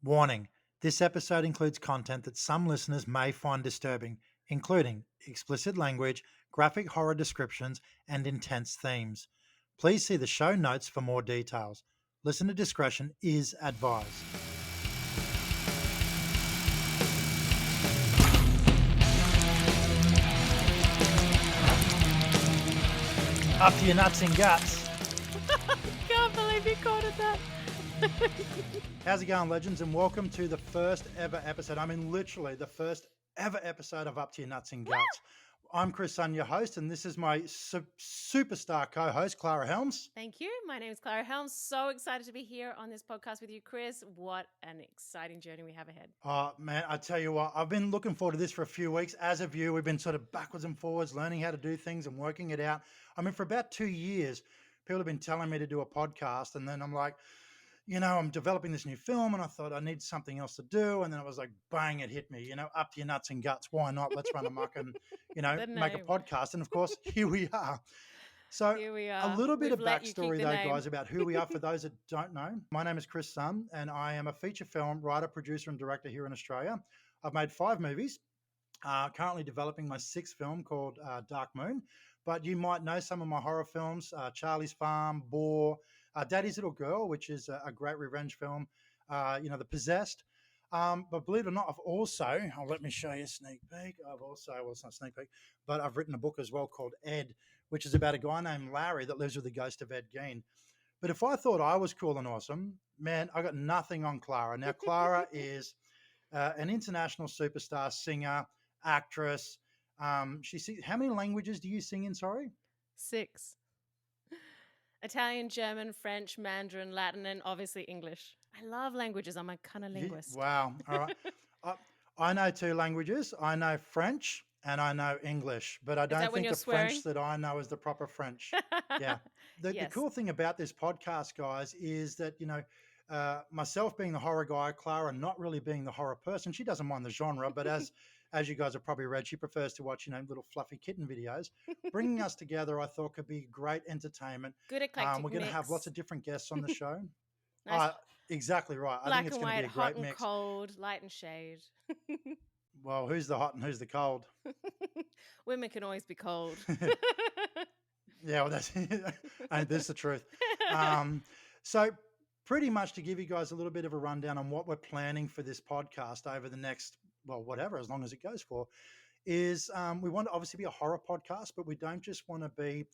Warning: this episode includes content that some listeners may find disturbing, including explicit language, graphic horror descriptions, and intense themes. Please see the show notes for more details. Listener discretion is advised. Up to your nuts and guts. Can't believe you called it that. How's it going, legends? And welcome to the first ever episode. I mean, literally the first ever episode of Up to Your Nuts and Guts. I'm Chris Sun, your host, and this is my superstar co-host, Clara Helms. Thank you. My name is Clara Helms. So excited to be here on this podcast with you, Chris. What an exciting journey we have ahead. Oh, man, I tell you what, I've been looking forward to this for a few weeks. As of you, we've been sort of backwards and forwards, learning how to do things and working it out. I mean, for about 2 years, people have been telling me to do a podcast, and then I'm like, you know, I'm developing this new film and I thought I need something else to do. And then it was like, bang, it hit me, you know, up to your nuts and guts. Why not? Let's run amok and, you know, make a podcast. And of course, here we are. So Here we are. a little bit We've of let you backstory keep though, the name. guys, about who we are for those that don't know. My name is Chris Sun and I am a feature film writer, producer and director here in Australia. I've made 5 movies, currently developing my 6th film called Dark Moon. But you might know some of my horror films, Charlie's Farm, Boar, Daddy's Little Girl, which is a great revenge film, you know, The Possessed. But believe it or not, I've also, let me show you a sneak peek. Well, it's not a sneak peek, but I've written a book as well called Ed, which is about a guy named Larry that lives with the ghost of Ed Gein. But if I thought I was cool and awesome, man, I got nothing on Clara. Now, Clara is an international superstar singer, actress. How many languages do you sing in? Sorry? 6. Italian, German, French, Mandarin, Latin, and obviously English. I love languages. I'm a kind of linguist. Wow. All right. I know 2 languages. I know French and I know English, but I don't think the French that I know is the proper French. Yeah. The cool thing about this podcast, guys, is that, you know, myself being the horror guy, Clara not really being the horror person. She doesn't mind the genre, but as you guys have probably read, she prefers to watch, you know, little fluffy kitten videos. Bringing us together, I thought, could be great entertainment. Good eclectic We're going to have mix. lots of different guests on the show. Nice. Exactly right. I Black think it's and going to be white, a great hot and mix. cold, light and shade. Well, who's the hot and who's the cold? Women can always be cold. Yeah, well, that's and this is the truth. So pretty much to give you guys a little bit of a rundown on what we're planning for this podcast over the next, well, whatever, as long as it goes for, is we want to obviously be a horror podcast, but we don't just want to be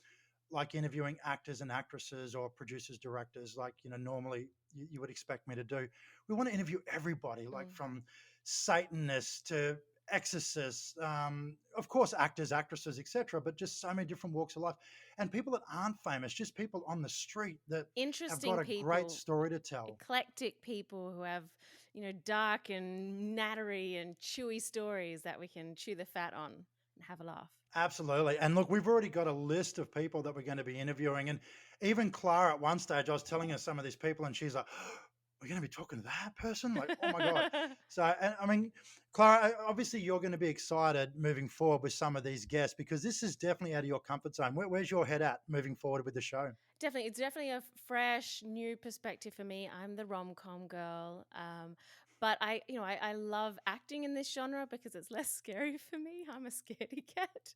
like interviewing actors and actresses or producers, directors, like, you know, normally you would expect me to do. We want to interview everybody, like from Satanists to exorcists, of course, actors, actresses, etc., but just so many different walks of life and people that aren't famous, just people on the street that have got a great story to tell. Eclectic people who have, you know, dark and nattery and chewy stories that we can chew the fat on and have a laugh. Absolutely. And look, we've already got a list of people that we're going to be interviewing. And even Clara, at one stage, I was telling her some of these people, and she's like, we're going to be talking to that person? Like, oh my God. So, and, I mean, Clara, obviously you're going to be excited moving forward with some of these guests because this is definitely out of your comfort zone. Where's your head at moving forward with the show? Definitely. It's definitely a fresh, new perspective for me. I'm the rom-com girl. But I love acting in this genre because it's less scary for me. I'm a scaredy cat.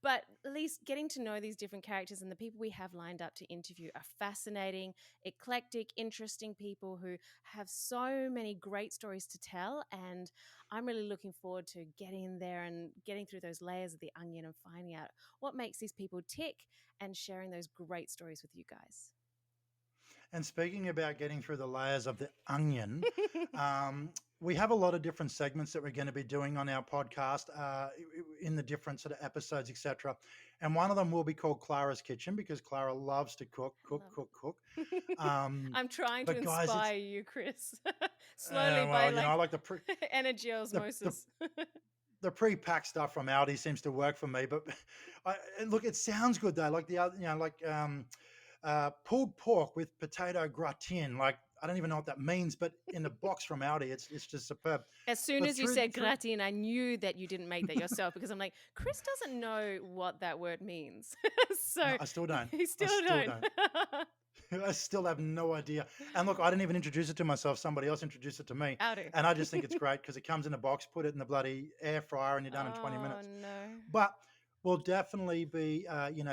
But at least getting to know these different characters and the people we have lined up to interview are fascinating, eclectic, interesting people who have so many great stories to tell. And I'm really looking forward to getting in there and getting through those layers of the onion and finding out what makes these people tick and sharing those great stories with you guys. And speaking about getting through the layers of the onion, we have a lot of different segments that we're going to be doing on our podcast in the different sort of episodes, etc. And one of them will be called Clara's Kitchen because Clara loves to cook. I'm trying to inspire you, Chris. Slowly by I like the energy osmosis. The pre-packed stuff from Aldi seems to work for me, but look, it sounds good though. Like pulled pork with potato gratin. Like I don't even know what that means, but in the box from Aldi, it's just superb. As soon But as you said gratin, I knew that you didn't make that yourself, because I'm like, Chris doesn't know what that word means. So no, I still don't. You still don't. I still have no idea. And look, I didn't even introduce it to myself. Somebody else introduced it to me. Aldi. And I just think it's great because it comes in a box, put it in the bloody air fryer, and you're done in 20 minutes. Oh, no. But we'll definitely be,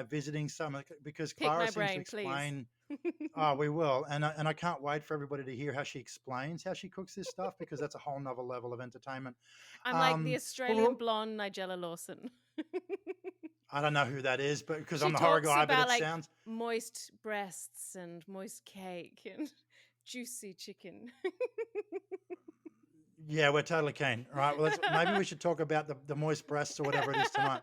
visiting some, because Pick Clara my seems brain, to explain. please. Oh, we will. And I can't wait for everybody to hear how she explains how she cooks this stuff, because that's a whole nother level of entertainment. I'm like the Australian blonde Nigella Lawson. I don't know who that is, but because She I'm the horror talks guy, about but it like sounds moist breasts and moist cake and juicy chicken. yeah, we're totally keen. All right. Well, maybe we should talk about the moist breasts or whatever it is tonight.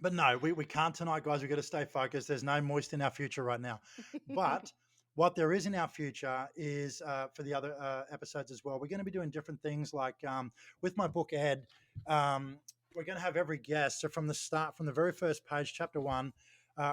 But no, we can't tonight, guys. We've got to stay focused. There's no moist in our future right now. But what there is in our future is, for the other episodes as well, we're going to be doing different things, like with my book, Ed. We're going to have every guest. So from the start, from the very first page, chapter 1,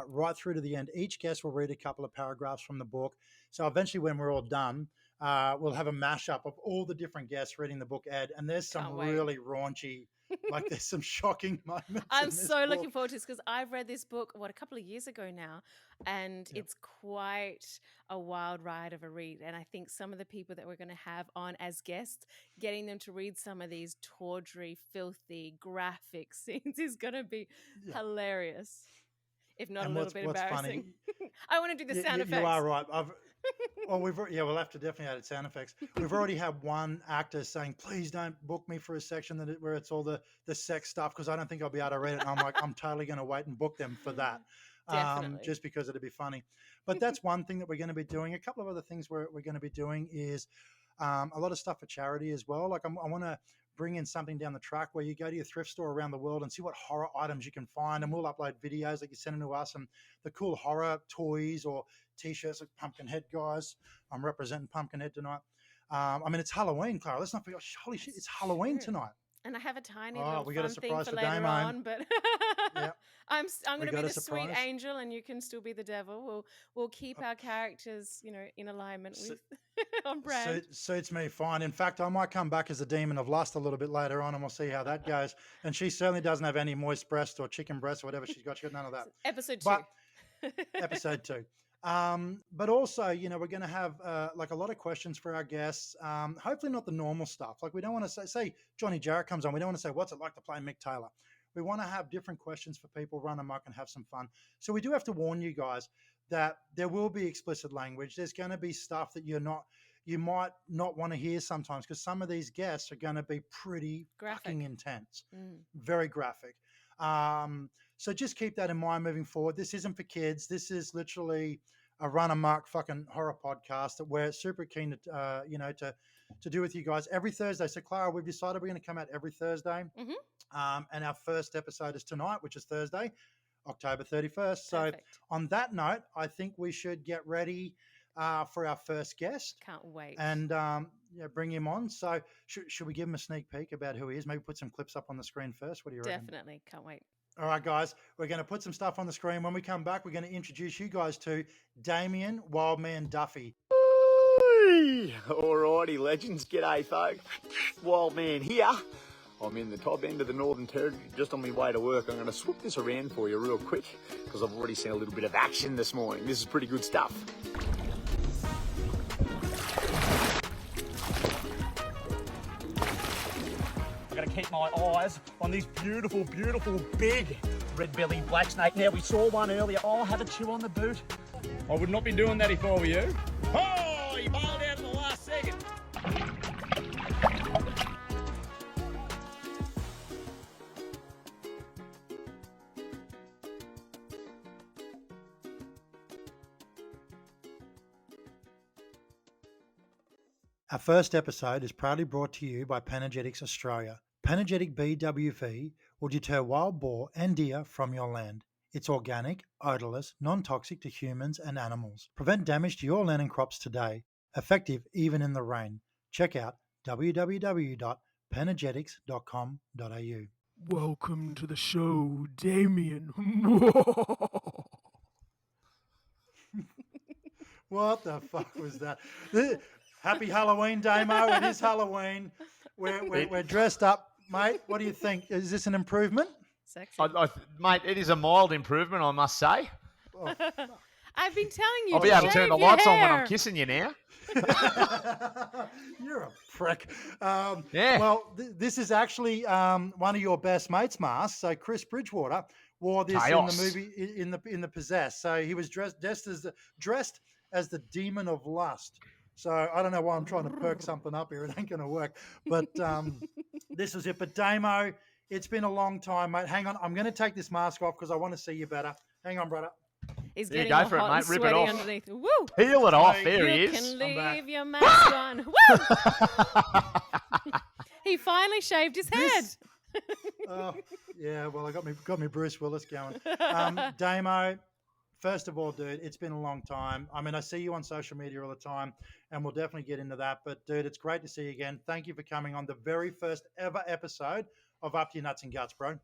right through to the end, each guest will read a couple of paragraphs from the book. So eventually, when we're all done, we'll have a mashup of all the different guests reading the book, Ed. And there's some really raunchy, like there's some shocking moments. I'm so looking forward to this, because I've read this book, a couple of years ago now, and it's quite a wild ride of a read. And I think some of the people that we're going to have on as guests, getting them to read some of these tawdry, filthy, graphic scenes is going to be hilarious, if not a little bit embarrassing. I want to do the sound effects. You are right. We'll have to definitely add sound effects. We've already had one actor saying, please don't book me for a section where it's all the sex stuff, because I don't think I'll be able to read it. And I'm like, I'm totally going to wait and book them for that. Just because it'd be funny. But that's one thing that we're going to be doing. A couple of other things we're going to be doing is a lot of stuff for charity as well. Like I want to bring in something down the track where you go to your thrift store around the world and see what horror items you can find. And we'll upload videos that you send into us, and the cool horror toys or T-shirts like Pumpkinhead, guys. I'm representing Pumpkinhead tonight. It's Halloween, Clara. Let's not forget. Holy shit, it's Halloween tonight. And I have a tiny little we got fun a surprise thing for for later Damo. on, but I'm going to be the sweet angel, and you can still be the devil. We'll keep our characters, in alignment with on brand. Suits me fine. In fact, I might come back as a demon of lust a little bit later on, and we'll see how that goes. And she certainly doesn't have any moist breast or chicken breast or whatever she's got. She's got none of that. Episode 2. Episode 2. But also, we're going to have like a lot of questions for our guests. Hopefully not the normal stuff. Like we don't want to say Johnny Jarrett comes on. We don't want to say, what's it like to play Mick Taylor? We want to have different questions for people, run amok and have some fun. So we do have to warn you guys that there will be explicit language. There's going to be stuff that you might not want to hear sometimes, because some of these guests are going to be pretty fucking intense, very graphic. So just keep that in mind moving forward. This isn't for kids. This is literally a run amok fucking horror podcast that we're super keen to, to do with you guys every Thursday. So Clara, we've decided we're going to come out every Thursday. And our first episode is tonight, which is Thursday, October 31st. So on that note, I think we should get ready for our first guest. Can't wait. And bring him on. So should we give him a sneak peek about who he is? Maybe put some clips up on the screen first. What do you reckon? Definitely. Can't wait. All right, guys, we're going to put some stuff on the screen. When we come back, we're going to introduce you guys to Damian, Wildman, Duffy. All righty, legends. G'day, folks. Wildman here. I'm in the top end of the Northern Territory, just on my way to work. I'm going to swoop this around for you real quick, because I've already seen a little bit of action this morning. This is pretty good stuff. I've got to keep my eyes on this beautiful, beautiful, big red-bellied black snake. Now, we saw one earlier. Oh, have a chew on the boot. I would not be doing that if I were you. Oh, you bailed out in the last second. Our first episode is proudly brought to you by Panegetics Australia. Panegenic BWV will deter wild boar and deer from your land. It's organic, odourless, non-toxic to humans and animals. Prevent damage to your land and crops today. Effective even in the rain. Check out www.panegetics.com.au. Welcome to the show, Damian. What the fuck was that? Happy Halloween, Damo. It is Halloween. We're dressed up, mate. What do you think? Is this an improvement? Sexy. Mate, it is a mild improvement, I must say. Oh, I've been telling you. I'll be able to shave turn the your lights on when hair. I'm kissing you now. you're a prick. Yeah. Well, this is actually one of your best mates' masks. So Chris Bridgewater wore this Chaos. in the movie in the Possessed. So he was dressed as the demon of lust. So I don't know why I'm trying to perk something up here. It ain't going to work. But this was it. But Damo, it's been a long time, mate. Hang on. I'm going to take this mask off because I want to see you better. Hang on, brother. He's Yeah, getting go all for it, hot and mate. Rip it sweaty off. underneath. Woo! Peel it off. Mate, There he You is. can back. leave your mask on. Woo! He finally shaved his head. Oh, yeah. Well, I got me Bruce Willis going. Damo, first of all, dude, it's been a long time. I mean, I see you on social media all the time, and we'll definitely get into that. But, dude, it's great to see you again. Thank you for coming on the very first ever episode of Up to Your Nuts and Guts, bro.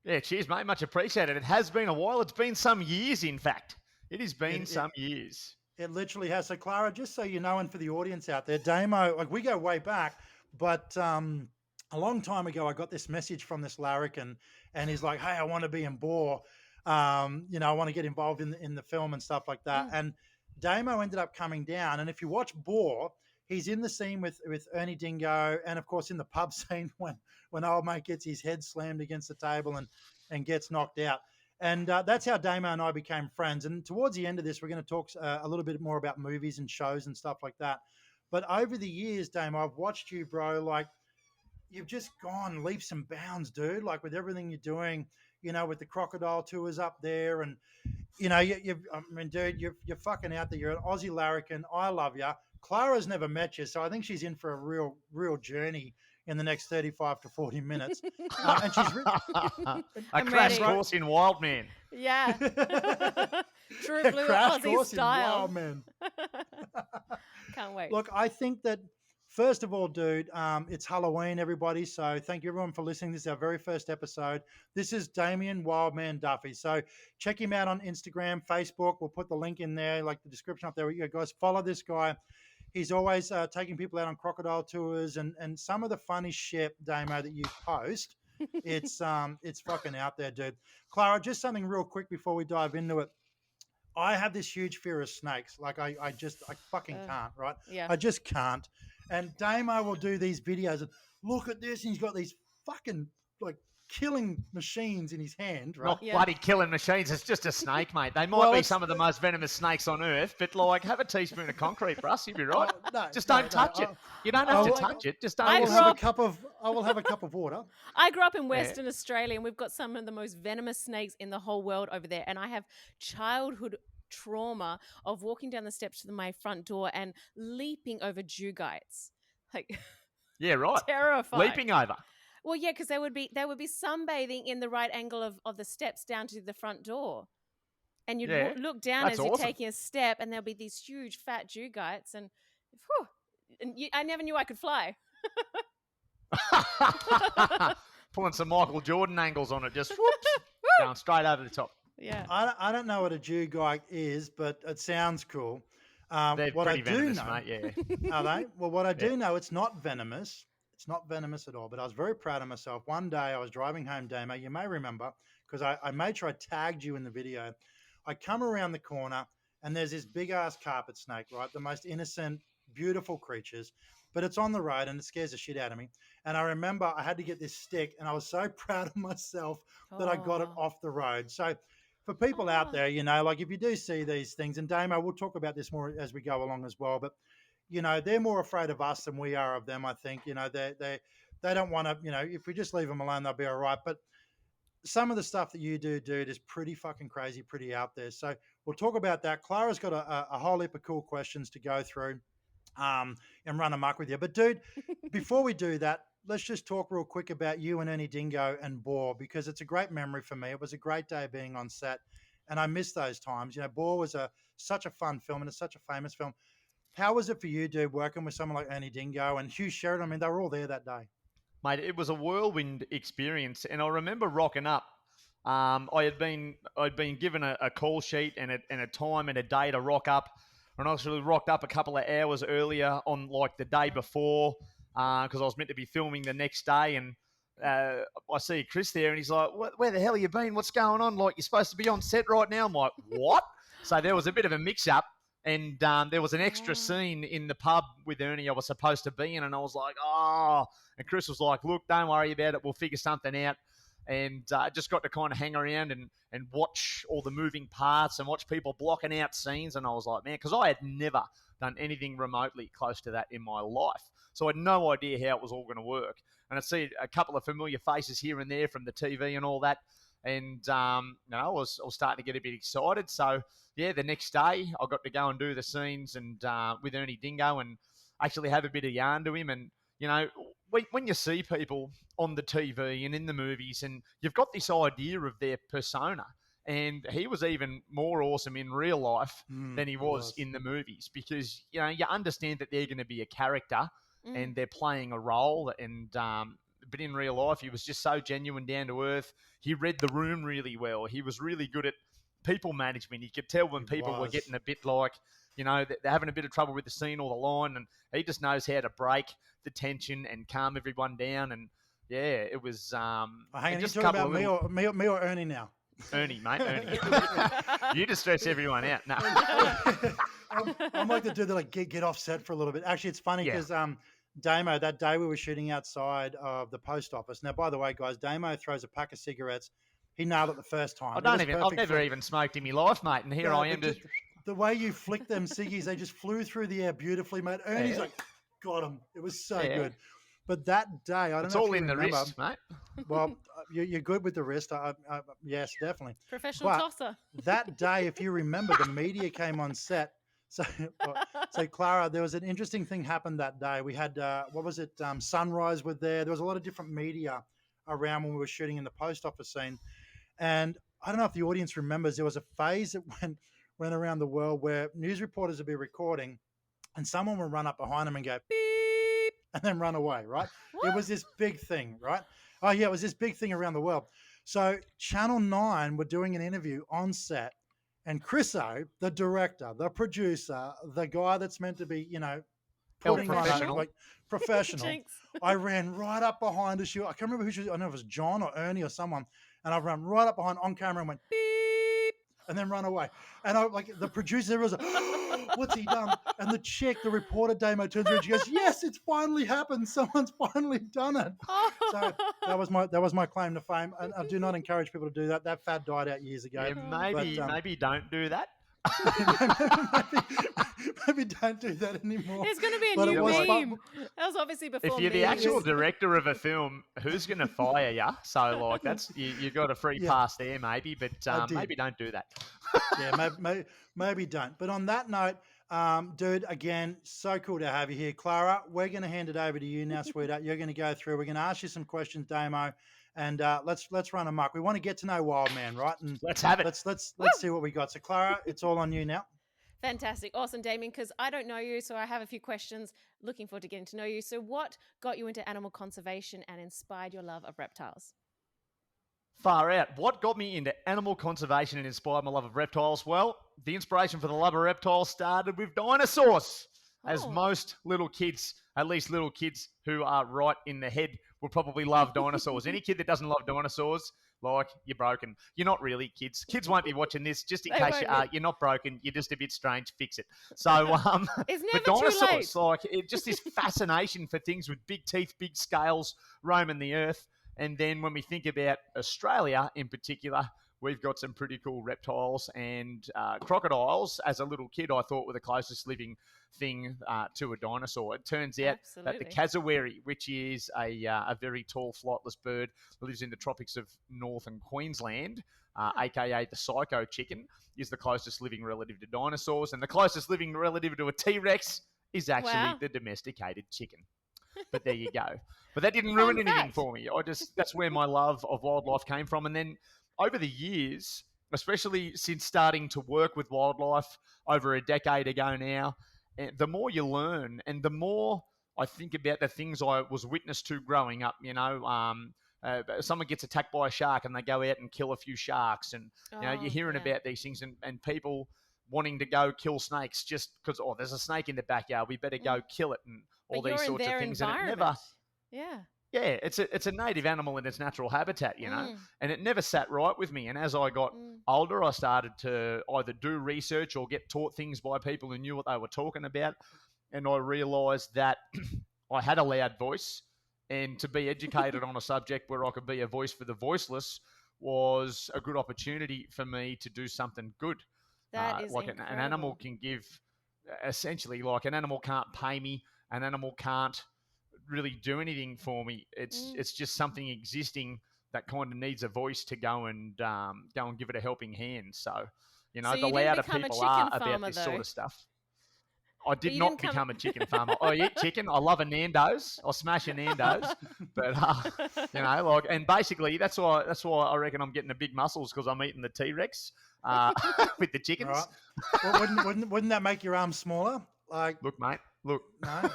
Yeah, cheers, mate. Much appreciated. It has been a while. It's been some years, in fact. It has been some years. It literally has. So, Clara, just so you know, and for the audience out there, Damo, like we go way back, but a long time ago, I got this message from this larrikin, and he's like, "Hey, I want to be in Boar. You know, I want to get involved in the film and stuff like that." And Damo ended up coming down, and if you watch Boar, he's in the scene with Ernie Dingo, and of course in the pub scene when old mate gets his head slammed against the table and gets knocked out. And that's how Damo and I became friends. And towards the end of this, we're going to talk a little bit more about movies and shows and stuff like that. But over the years, Damo, I've watched you, bro. Like, you've just gone leaps and bounds, dude. Like with everything you're doing, you know, with the crocodile tours up there, and you know, I mean, dude, you're fucking out there. You're an Aussie larrikin. I love you. Clara's never met you, so I think she's in for a real journey in the next 35 to 40 minutes. And she's A I'm crash ready. course in Wildman. Yeah. True a blue crash Aussie course in style. Wildman. Can't wait. Look, I think that first of all, dude, it's Halloween, everybody. So thank you everyone for listening. This is our very first episode. This is Damian Wildman Duffy. So check him out on Instagram, Facebook. We'll put the link in there, like the description up there. You guys follow this guy. He's always taking people out on crocodile tours, and some of the funny shit, Damo, that you post. It's fucking out there, dude. Clara, just something real quick before we dive into it. I have this huge fear of snakes. Like I fucking can't, right? Yeah. I just can't. And Damo will do these videos and look at this, and he's got these fucking like killing machines in his hand, right? Not Yeah. bloody killing machines. It's just a snake, mate. They might Well, be it's- some of the most venomous snakes on earth, but like, have a teaspoon of concrete, Russ. You'll be right. Oh, no, Just no, don't touch no, it. You don't have I to will- touch it. Just I don't. will grew have a up- cup of water. I grew up in Western Australia, and we've got some of the most venomous snakes in the whole world over there. And I have childhood trauma of walking down the steps to my front door and leaping over Jugites. Like Yeah, right. terrifying. Leaping over. Well, yeah, because they would be sunbathing in the right angle of the steps down to the front door. And you'd Yeah, look down that's as you're awesome. taking a step, and there'll be these huge fat Jugites, and whew, I never knew I could fly. Pulling some Michael Jordan angles on it, just whoops, going straight over the top. Yeah. I don't know what a Jugite is, but it sounds cool. They're What I pretty do venomous, know, mate. Yeah. are they? Well, what I do know, it's not venomous. It's not venomous at all. But I was very proud of myself. One day I was driving home, Damo. You may remember because I made sure I tagged you in the video. I come around the corner and there's this big ass carpet snake, right? The most innocent, beautiful creatures, but it's on the road and it scares the shit out of me. And I remember I had to get this stick, and I was so proud of myself that I got it Aw. off the road. So for people Aw. out there, you know, like if you do see these things, and Damo, we'll talk about this more as we go along as well, but you know, they're more afraid of us than we are of them. I think, you know, they don't want to, you know, if we just leave them alone, they'll be all right. But some of the stuff that you do, dude, is pretty fucking crazy, pretty out there. So we'll talk about that. Clara's got a whole heap of cool questions to go through and run amok with you. But dude, before we do that, let's just talk real quick about you and Ernie Dingo and Boar, because it's a great memory for me. It was a great day being on set, and I miss those times. You know, Boar was such a fun film, and it's such a famous film. How was it for you, dude, working with someone like Ernie Dingo and Hugh Sheridan? I mean, they were all there that day. Mate, it was a whirlwind experience, and I remember rocking up. I'd been given a call sheet and a time and a day to rock up. and I actually rocked up a couple of hours earlier on like the day before because I was meant to be filming the next day, and I see Chris there, and he's like, where the hell have you been? What's going on? Like, you're supposed to be on set right now. I'm like, what? So there was a bit of a mix-up, and there was an extra scene in the pub with Ernie I was supposed to be in, and I was like, oh. And Chris was like, look, don't worry about it. We'll figure something out. And I just got to kind of hang around and watch all the moving parts and watch people blocking out scenes. And I was like, man, because I had never done anything remotely close to that in my life. So I had no idea how it was all going to work. And I see a couple of familiar faces here and there from the TV and all that. And, I was starting to get a bit excited. So, yeah, the next day I got to go and do the scenes and with Ernie Dingo and actually have a bit of yarn to him. And, when you see people on the TV and in the movies and you've got this idea of their persona, and he was even more awesome in real life than he was in the movies because, you understand that they're going to be a character and they're playing a role. And but in real life, he was just so genuine, down to earth. He read the room really well. He was really good at people management. You could tell when people were getting a bit like, they're having a bit of trouble with the scene or the line, and he just knows how to break the tension and calm everyone down. And yeah, it was. Hang on, just you talking about me or Ernie now? Ernie, mate, Ernie. You just stress everyone out. No. I'm like the dude that get off set for a little bit. Actually, it's funny because Damo, that day we were shooting outside of the post office. Now, by the way, guys, Damo throws a pack of cigarettes. He nailed it the first time. I've never even smoked in my life, mate, and here I am. The way you flicked them ciggies, they just flew through the air beautifully, mate. Ernie's like, got him. It was so good. But that day, I don't know. It's all in the wrist, mate. Well, you're good with the wrist. Yes, definitely. Professional tosser. That day, if you remember, the media came on set. So Clara, there was an interesting thing happened that day. We had, Sunrise were there. There was a lot of different media around when we were shooting in the post office scene. And I don't know if the audience remembers, there was a phase that went around the world where news reporters would be recording and someone would run up behind them and go, beep, and then run away, right? What? It was this big thing, right? Oh, yeah, it was this big thing around the world. So Channel 9 were doing an interview on set, and Chriso, the director, the producer, the guy that's meant to be, putting on professional. I ran right up behind a shoe. I can't remember who she was. I don't know if it was John or Ernie or someone. And I ran right up behind on camera and went, beep, and then run away. And the producer was like, oh, what's he done? And the reporter Damo turns around and she goes, yes, it's finally happened. Someone's finally done it. So that was my claim to fame. And I do not encourage people to do that. That fad died out years ago. Yeah, maybe don't do that. maybe don't do that anymore. There's going to be a new meme. That was obviously before. If you're the actual director of a film, who's going to fire you? So that's you got a free pass there, maybe, but maybe don't do that. Yeah, maybe don't. But on that note, dude, again, so cool to have you here, Clara. We're going to hand it over to you now, sweetheart. You're going to go through. We're going to ask you some questions, Damo. And let's run amok. We want to get to know Wildman, right? And let's have it. Let's see what we got. So, Clara, it's all on you now. Fantastic. Awesome, Damian, because I don't know you, so I have a few questions. Looking forward to getting to know you. So what got you into animal conservation and inspired your love of reptiles? Far out. What got me into animal conservation and inspired my love of reptiles? Well, the inspiration for the love of reptiles started with dinosaurs. As most little kids, at least little kids who are right in the head, will probably love dinosaurs. Any kid that doesn't love dinosaurs, you're broken. You're not really kids. Kids won't be watching this. Just in case you are, you're not broken. You're just a bit strange. Fix it. So, it's never dinosaurs, too late. Just this fascination for things with big teeth, big scales, roaming the earth. And then when we think about Australia in particular, we've got some pretty cool reptiles and crocodiles. As a little kid, I thought were the closest living thing to a dinosaur. It turns out that the cassowary, which is a very tall, flightless bird that lives in the tropics of northern Queensland, aka the psycho chicken, is the closest living relative to dinosaurs. And the closest living relative to a T-Rex is actually the domesticated chicken. But there you go. But that didn't ruin anything for me. That's where my love of wildlife came from. And then over the years, especially since starting to work with wildlife over a decade ago now, the more you learn and the more I think about the things I was witness to growing up, someone gets attacked by a shark and they go out and kill a few sharks and, you're hearing about these things and people wanting to go kill snakes just because, oh, there's a snake in the backyard, we better go kill it, and all But these you're in sorts of their things. And it environment. never, Yeah. yeah, it's a native animal in its natural habitat, you know, and it never sat right with me. And as I got older, I started to either do research or get taught things by people who knew what they were talking about. And I realised that I had a loud voice, and to be educated on a subject where I could be a voice for the voiceless was a good opportunity for me to do something good. That is like an animal can give, essentially, like an animal can't pay me, an animal can't really do anything for me. It's just something existing that kind of needs a voice to go and give it a helping hand. So, you know, So the you didn't louder become a people chicken are about farmer, this though. sort of stuff. I did you not didn't come- become a chicken farmer. I eat chicken. I love a Nando's. I smash a Nando's. But you know, like, and basically that's why I reckon I'm getting the big muscles, because I'm eating the T-Rex with the chickens. Right. Well, wouldn't that make your arms smaller? Like, Look, mate. Look. no.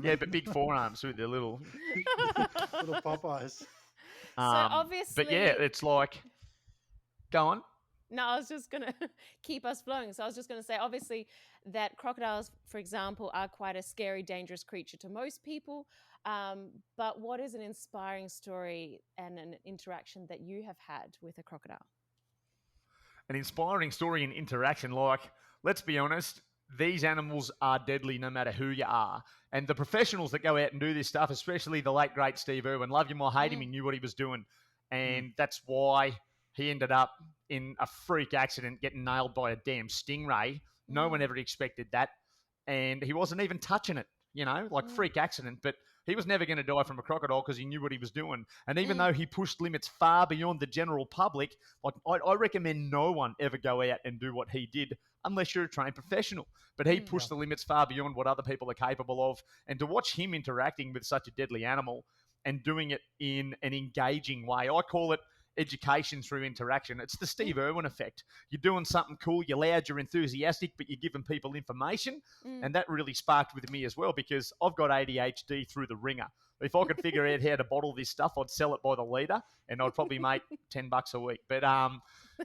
Yeah, but big forearms with the little little Popeyes. So obviously, but yeah, it's like, go on. No, I was just going to keep us flowing. So I was just going to say, obviously, that crocodiles, for example, are quite a scary, dangerous creature to most people. But what is an inspiring story and an interaction that you have had with a crocodile? An inspiring story and interaction. Like, let's be honest, these animals are deadly no matter who you are. And the professionals that go out and do this stuff, especially the late, great Steve Irwin, love him or hate him, he knew what he was doing. And that's why he ended up in a freak accident getting nailed by a damn stingray. No one ever expected that. And he wasn't even touching it, you know, like freak accident. But he was never going to die from a crocodile because he knew what he was doing. And even though he pushed limits far beyond the general public, like I recommend no one ever go out and do what he did unless you're a trained professional. But he pushed the limits far beyond what other people are capable of. And to watch him interacting with such a deadly animal and doing it in an engaging way, I call it education through interaction. It's the Steve Irwin effect. You're doing something cool, you're loud, you're enthusiastic, but you're giving people information. And that really sparked with me as well, because I've got ADHD through the ringer. If I could figure out how to bottle this stuff, I'd sell it by the litre and I'd probably make $10 a week. But,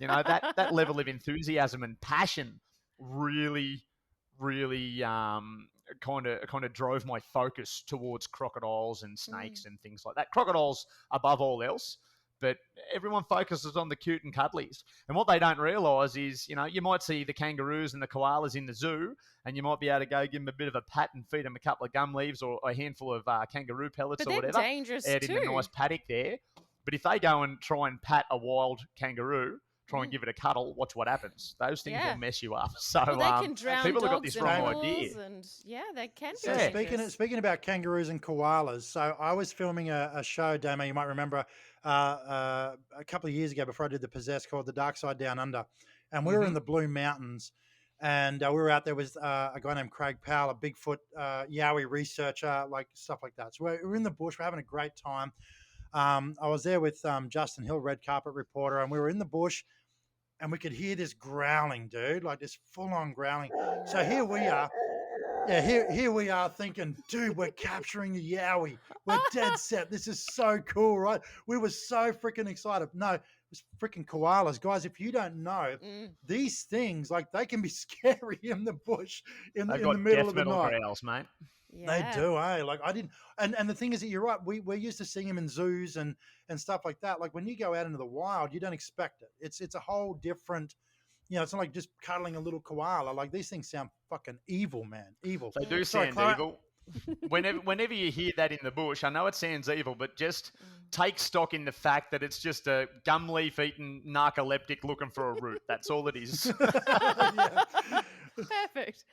you know, that level of enthusiasm and passion really kind of drove my focus towards crocodiles and snakes and things like that. Crocodiles above all else. But everyone focuses on the cute and cuddlies. And what they don't realise is, you know, you might see the kangaroos and the koalas in the zoo, and you might be able to go give them a bit of a pat and feed them a couple of gum leaves or a handful of kangaroo pellets or whatever. Dangerous out in the nice paddock there. But if they go and try and pat a wild kangaroo, try and give it a cuddle, watch what happens. Those things will mess you up. So they can drown people have got dogs this and wrong animals idea. and they can be So dangerous. speaking about kangaroos and koalas, so I was filming a show, Damian, you might remember, a couple of years ago before I did The Possessed, called The Dark Side Down Under. And we were in the Blue Mountains, and we were out there with a guy named Craig Powell, a Bigfoot Yowie researcher, like stuff like that. So we're in the bush, we're having a great time. I was there with Justin Hill, red carpet reporter, and we were in the bush, and we could hear this growling, dude, like this full-on growling. So here we are. Yeah, here we are thinking, dude, we're capturing the Yowie. We're dead set. This is so cool, right? We were so freaking excited. No, it was freaking koalas. Guys, if you don't know, these things, like, they can be scary in the bush in the middle of the night. Growls, mate. They do, eh? Like, I didn't, and the thing is that you're right. We're used to seeing them in zoos and stuff like that. Like, when you go out into the wild, you don't expect it. It's a whole different, you know, it's not like just cuddling a little koala. Like, these things sound fucking evil, man. Evil. They do sound evil. Whenever you hear that in the bush, I know it sounds evil, but just take stock in the fact that it's just a gum leaf eating narcoleptic looking for a root. That's all it is. Perfect.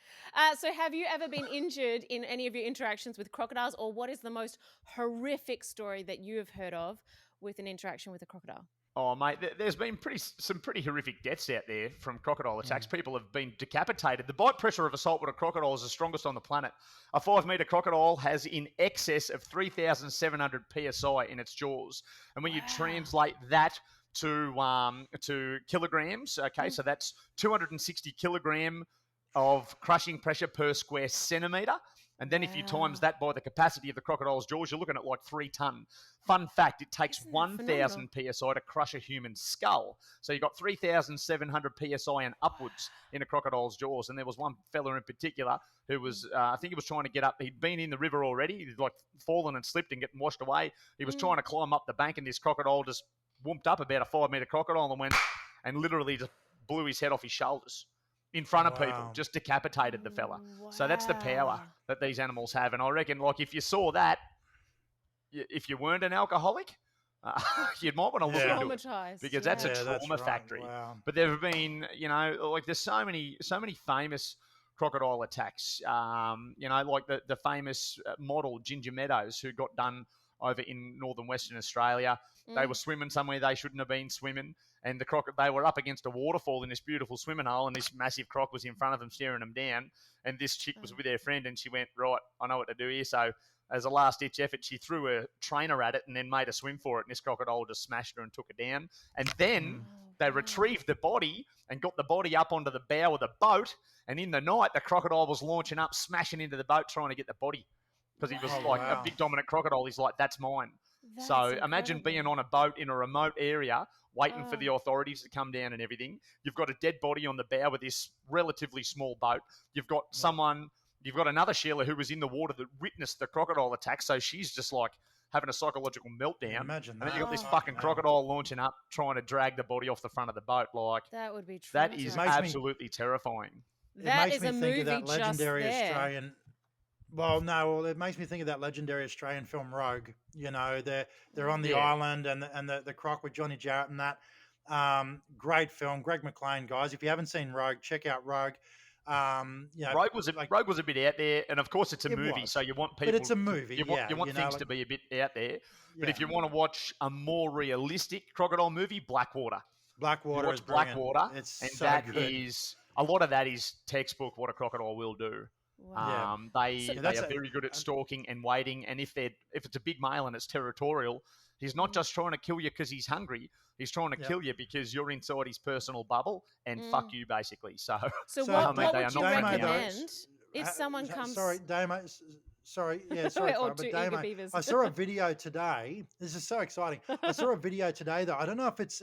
So have you ever been injured in any of your interactions with crocodiles, or what is the most horrific story that you have heard of with an interaction with a crocodile? Oh, mate, there's been some pretty horrific deaths out there from crocodile attacks. People have been decapitated. The bite pressure of a saltwater crocodile is the strongest on the planet. A 5-metre crocodile has in excess of 3,700 psi in its jaws. And when you translate that to kilograms, okay, so that's 260 kilogram of crushing pressure per square centimetre. And then if you times Wow. that by the capacity of the crocodile's jaws, you're looking at like 3 ton. Fun fact, it takes Isn't that 1,000 psi to crush a human skull. So you've got 3,700 psi and upwards in a crocodile's jaws. And there was one fella in particular who was, I think he was trying to get up. He'd been in the river already. He'd like fallen and slipped and getting washed away. He was trying to climb up the bank, and this crocodile just whooped up, about a 5-meter crocodile, and went and literally just blew his head off his shoulders in front of people, Wow. just decapitated the fella. Wow. So that's the power that these animals have. And I reckon, like, if you saw that, if you weren't an alcoholic, you might want to look Yeah. into it, Traumatized. because that's a Yeah, that's trauma right. factory. Wow. But there have been, like there's so many famous crocodile attacks. Like the famous model Ginger Meadows, who got done over in northern Western Australia. They were swimming somewhere they shouldn't have been swimming, and they were up against a waterfall in this beautiful swimming hole, and this massive croc was in front of them, staring them down. And this chick was with her friend, and she went, right, I know what to do here. So as a last-ditch effort, she threw a trainer at it and then made a swim for it, and this crocodile just smashed her and took her down. And then they retrieved the body and got the body up onto the bow of the boat, and in the night, the crocodile was launching up, smashing into the boat, trying to get the body. Because he was Oh, like wow. a big dominant crocodile. He's like, that's mine. So imagine being on a boat in a remote area, waiting for the authorities to come down and everything. You've got a dead body on the bow of this relatively small boat. You've got another Sheila who was in the water that witnessed the crocodile attack. So she's just like having a psychological meltdown. Imagine And then that. you've got this Oh, fucking wow. crocodile launching up, trying to drag the body off the front of the boat. Like, That would be that is traumatizing. Makes me- absolutely terrifying. That it makes is me a think movie of that just legendary there. Australian. It makes me think of that legendary Australian film Rogue. They're on the Yeah. island, and the croc with Johnny Jarrett and that. Great film, Greg McLean, guys. If you haven't seen Rogue, check out Rogue. Rogue was a bit out there, and of course it's a It movie, was. so you want But people. it's a movie, You want things to be a bit out there. But if you want to watch a more realistic crocodile movie, Blackwater. Blackwater You is watch brilliant. Blackwater, It's and so that good. is a lot of that is textbook what a crocodile will do. Wow. They So- are very good at stalking and waiting, and if it's a big male and it's territorial, he's not just trying to kill you because he's hungry. He's trying to kill you because you're inside his personal bubble and fuck you, basically. So So So, what they would are you not gonna be recommend if someone comes? Sorry, Damo. Sorry, We're Clara, all but two eager Damo, beavers. I saw a video today. This is so exciting. I saw a video today, though. I don't know if it's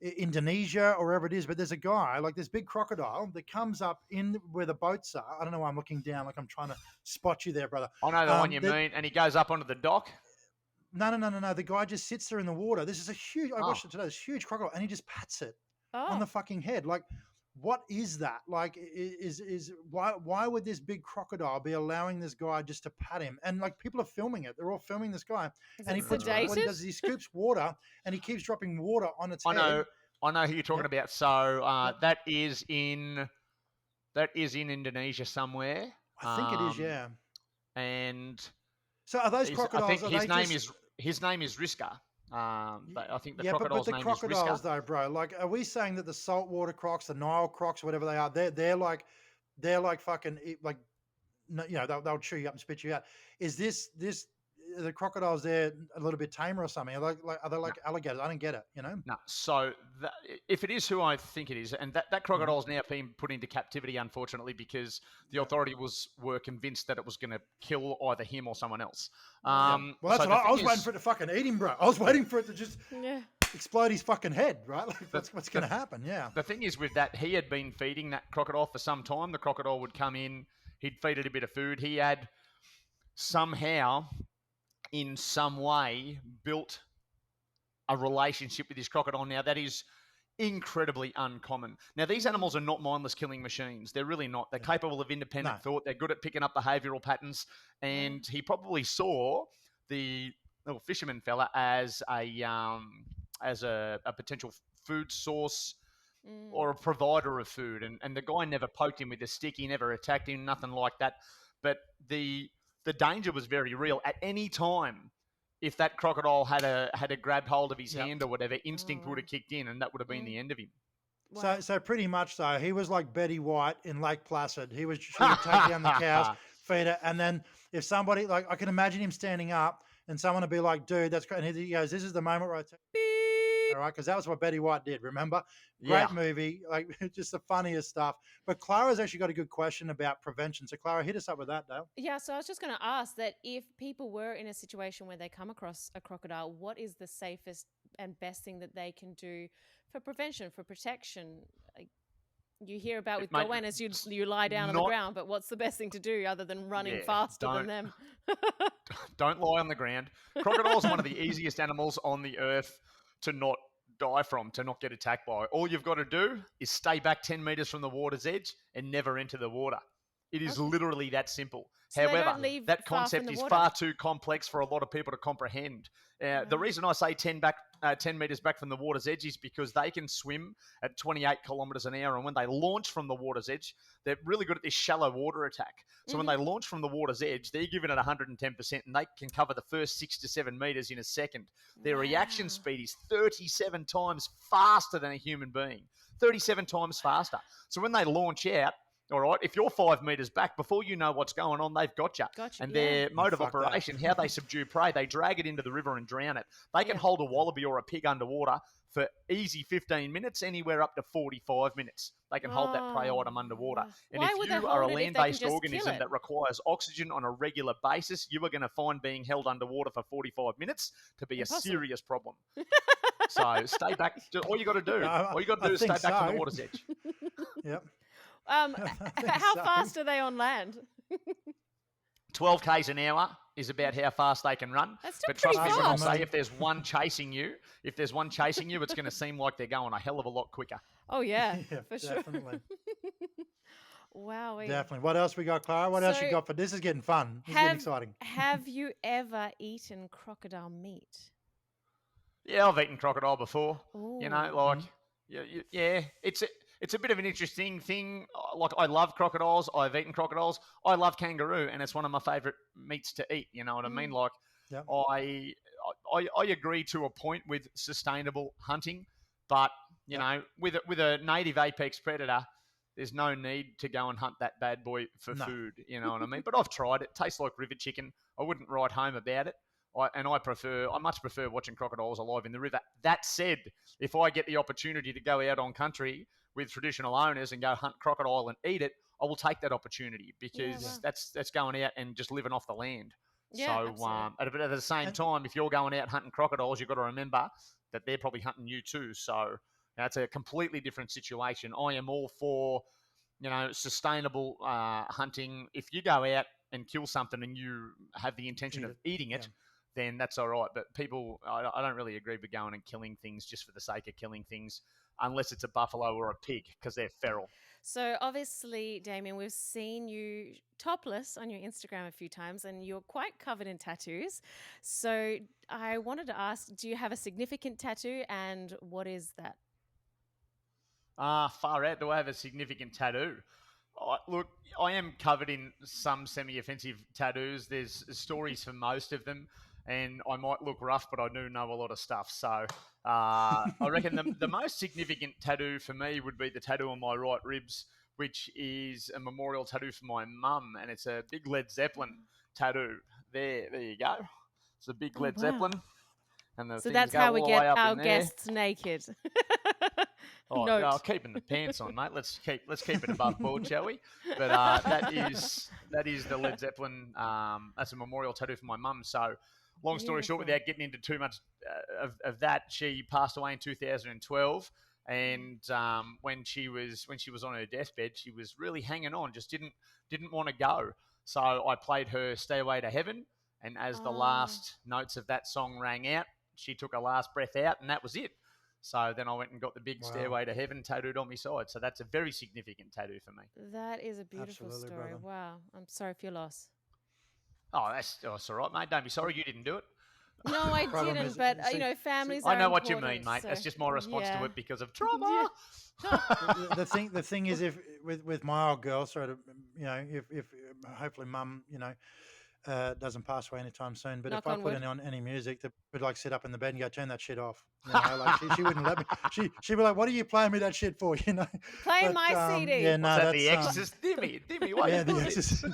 Indonesia or wherever it is, but there's a guy, like this big crocodile, that comes up in where the boats are. I don't know why I'm looking down, like I'm trying to spot you there, brother. I know the one you mean, and he goes up onto the dock. No. The guy just sits there in the water. This is a huge. I watched it today. This huge crocodile, and he just pats it on the fucking head. Like, what is that? Like, why would this big crocodile be allowing this guy just to pat him? And like, people are filming it. They're all filming this guy, and he puts what he sedated? does is he scoops water and he keeps dropping water on its head. I know who you're talking about. So that is in Indonesia somewhere. I think it is, yeah. And So are those I crocodiles? think his name is Riska. But I think the crocodile's but the name crocodiles, is Riska. though, bro. Like, are we saying that the saltwater crocs, the Nile crocs, whatever they are, they're like fucking like, they'll chew you up and spit you out. Is this the crocodiles there a little bit tamer or something? Are they like alligators? I don't get it. No. So if it is who I think it is, and that crocodile's now been put into captivity, unfortunately, because the authority were convinced that it was going to kill either him or someone else. Well, that's so what I was the thing waiting is- for it to fucking eat him, bro. I was waiting for it to just Yeah. explode his fucking head, right? Like, that's what's going to happen. Yeah. The thing is with that, he had been feeding that crocodile for some time. The crocodile would come in, he'd feed it a bit of food. He had somehow, in some way, built a relationship with his crocodile. Now, that is incredibly uncommon. Now, these animals are not mindless killing machines. They're really not. They're capable of independent thought. They're good at picking up behavioural patterns. And he probably saw the little fisherman fella as a potential food source or a provider of food. And the guy never poked him with a stick. He never attacked him, nothing like that. But the danger was very real. At any time, if that crocodile had grabbed hold of his hand or whatever, instinct would have kicked in, and that would have been the end of him. So pretty much, though, he was like Betty White in Lake Placid. She would take down the cows, feed it, and then if somebody, like, I can imagine him standing up and someone would be like, dude, that's great. And he goes, this is the moment where I take. All right, because that was what Betty White did. Remember, Yeah. great movie, like just the funniest stuff. But Clara's actually got a good question about prevention. So Clara, hit us up with that, Dale. Yeah, so I was just going to ask that if people were in a situation where they come across a crocodile, what is the safest and best thing that they can do for prevention, for protection? Like, you hear about with Mate, goannas, you lie down on the ground, but what's the best thing to do other than running faster than them? Don't lie on the ground. Crocodiles are one of the easiest animals on the earth to not die from, to not get attacked by. All you've got to do is stay back 10 meters from the water's edge and never enter the water. It is literally that simple. So they However, don't leave that far from concept the is water. far too complex for a lot of people to comprehend. The reason I say 10 meters back from the water's edge is because they can swim at 28 kilometers an hour. And when they launch from the water's edge, they're really good at this shallow water attack. So when they launch from the water's edge, they're giving it 110% and they can cover the first 6 to 7 meters in a second. Their reaction speed is 37 times faster than a human being. 37 times faster. So when they launch out, all right, if you're 5 meters back, before you know what's going on, they've got you. And their mode of operation, how they subdue prey, they drag it into the river and drown it. They can hold a wallaby or a pig underwater for easy 15 minutes, anywhere up to 45 minutes. They can hold that prey item underwater. And Why would if they you are a hold it if they can land-based just organism kill it? that requires oxygen on a regular basis, you are going to find being held underwater for 45 minutes to be a serious problem. So stay back. All you got to do, is stay back from the water's edge. Yep. How fast are they on land? 12 k's an hour is about how fast they can run. That's still but trust me pretty when I fast. say if there's one chasing you, it's going to seem like they're going a hell of a lot quicker. Oh yeah, Yeah, for sure. definitely. Wow. Definitely. What else we got, Clara? What else you got for this? Is getting fun. This is getting exciting. Have you ever eaten crocodile meat? Yeah, I've eaten crocodile before. Ooh. You know, like, yeah, it's a bit of an interesting thing. Like, I love crocodiles. I've eaten crocodiles. I love kangaroo, and it's one of my favourite meats to eat. You know what I mean? Like, I agree to a point with sustainable hunting, but you know, with a native apex predator, there's no need to go and hunt that bad boy for food. You know what I mean? But I've tried it. It tastes like river chicken. I wouldn't write home about it. I much prefer watching crocodiles alive in the river. That said, if I get the opportunity to go out on country with traditional owners and go hunt crocodile and eat it, I will take that opportunity because that's going out and just living off the land. Yeah, so at the same time, if you're going out hunting crocodiles, you've got to remember that they're probably hunting you too. So that's a completely different situation. I am all for, you know, sustainable hunting. If you go out and kill something and you have the intention of eating it, then that's all right. But people, I don't really agree with going and killing things just for the sake of killing things, unless it's a buffalo or a pig, because they're feral. So obviously, Damian, we've seen you topless on your Instagram a few times and you're quite covered in tattoos. So I wanted to ask, do you have a significant tattoo and what is that? Far out. Do I have a significant tattoo? Look, I am covered in some semi-offensive tattoos. There's stories for most of them, and I might look rough, but I do know a lot of stuff. So I reckon the most significant tattoo for me would be the tattoo on my right ribs, which is a memorial tattoo for my mum, and it's a big Led Zeppelin tattoo. There you go. It's a big Led Zeppelin. And so that's how we get our guests naked. Oh, keeping the pants on, mate. Let's keep it above board, shall we? But that is the Led Zeppelin. That's a memorial tattoo for my mum. So, long story short, without getting into too much of that, she passed away in 2012, and when she was on her deathbed, she was really hanging on, just didn't want to go. So I played her "Stairway to Heaven," and as the last notes of that song rang out, she took her last breath out, and that was it. So then I went and got the big Stairway to Heaven tattooed on my side. So that's a very significant tattoo for me. That is a beautiful story. Brother. Wow. I'm sorry for your loss. Oh, that's all right, mate. Don't be sorry. You didn't do it. No, I didn't. But, you know, families are I know what you important, mean, mate. So, That's just my response to it because of trauma. The thing is, if with my old girl, sort of, you know, if hopefully mum, you know, doesn't pass away anytime soon. But if I put on any music, that would like sit up in the bed and go, turn that shit off. You know, like she wouldn't let me. She'd be like, "What are you playing me that shit for?" You know, playing my CD. Yeah, no, that's The Exorcist. Dimmy, what? Yeah, the Exorcist.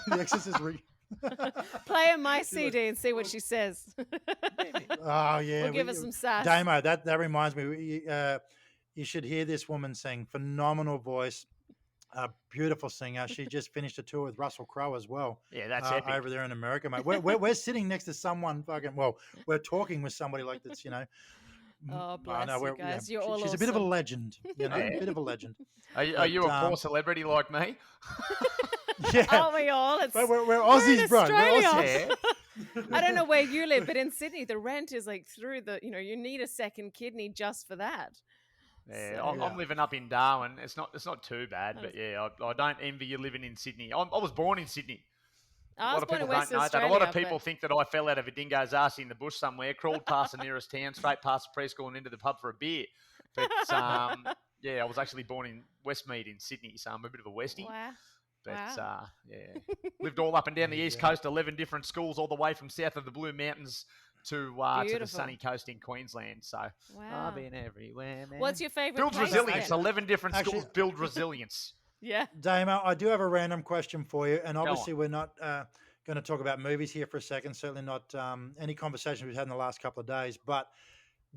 Play on my CD and see what she says. Oh yeah, We'll give her some sass. Damo, that reminds me. You should hear this woman sing. Phenomenal voice, a beautiful singer. She just finished a tour with Russell Crowe as well. Yeah, that's epic. Over there in America, mate. We're sitting next to someone fucking. Well, we're talking with somebody like that's, you know. Oh, bless you guys. You're all she's awesome. a bit of a legend, you know, Yeah. a bit of a legend. Are you a poor celebrity like me? Yeah. Aren't we all? But we're Aussies, bro. We're Australia. Aussies. I don't know where you live, but in Sydney, the rent is like through the, you need a second kidney just for that. Yeah, So- I'm living up in Darwin. It's not too bad, but yeah, I don't envy you living in Sydney. I was born in Sydney. I A was lot of born in people don't Western know Australia. that. A lot of but- people think that I fell out of a dingo's ass in the bush somewhere, crawled past the nearest town, straight past the preschool and into the pub for a beer. But yeah, I was actually born in Westmead in Sydney, so I'm a bit of a Westie. Wow. But Wow. yeah, lived all up and down the east Yeah. coast, 11 different schools, all the way from south of the Blue Mountains to the Beautiful. sunny coast in Queensland. So Wow. I've been everywhere, man. What's your favorite Builds place resilience. then? 11 different Actually- schools build resilience. Yeah. Damo, I do have a random question for you, and on. obviously we're not going to talk about movies here for a second. Certainly not any conversation we've had in the last couple of days. But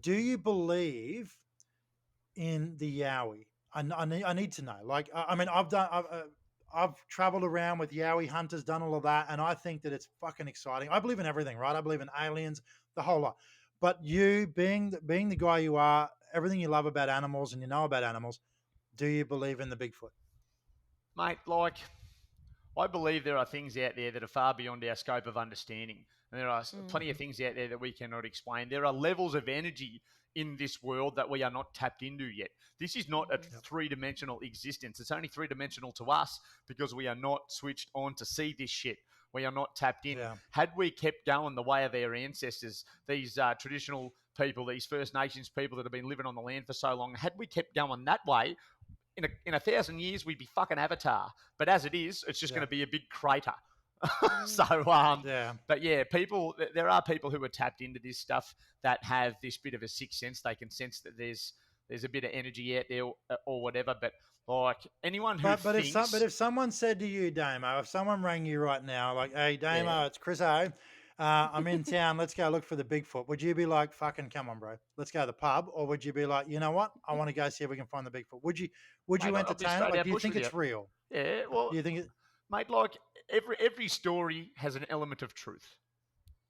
do you believe in the Yowie? I need to know. Like, I mean, I've traveled around with Yowie hunters, done all of that, and I think that it's fucking exciting. I believe in everything, right? I believe in aliens, the whole lot. But you, being the guy you are, everything you love about animals and you know about animals, do you believe in the Bigfoot? Mate, like, I believe there are things out there that are far beyond our scope of understanding. And there are plenty of things out there that we cannot explain. There are levels of energy in this world that we are not tapped into yet. This is not a three-dimensional existence. It's only three-dimensional to us because we are not switched on to see this shit. We are not tapped in. Yeah. Had we kept going the way of our ancestors, these traditional people, these First Nations people that have been living on the land for so long, had we kept going that way, in 1,000 years, we'd be fucking Avatar. But as it is, it's just going to be a big crater. So, Yeah. but yeah, there are people who are tapped into this stuff that have this bit of a sixth sense. They can sense that there's a bit of energy out there or whatever. But like anyone who But thinks, if someone said to you, Damo, if someone rang you right now, like, hey, Damo, Yeah. it's Chris O. I'm in town. Let's go look for the Bigfoot. Would you be like, fucking come on, bro? Let's go to the pub. Or would you be like, you know what? I want to go see if we can find the Bigfoot. Would you Mate, I'll be entertain straight it? Like, out do you bush think with it's you. real? yeah, well, Do you think it? mate, like every story has an element of truth.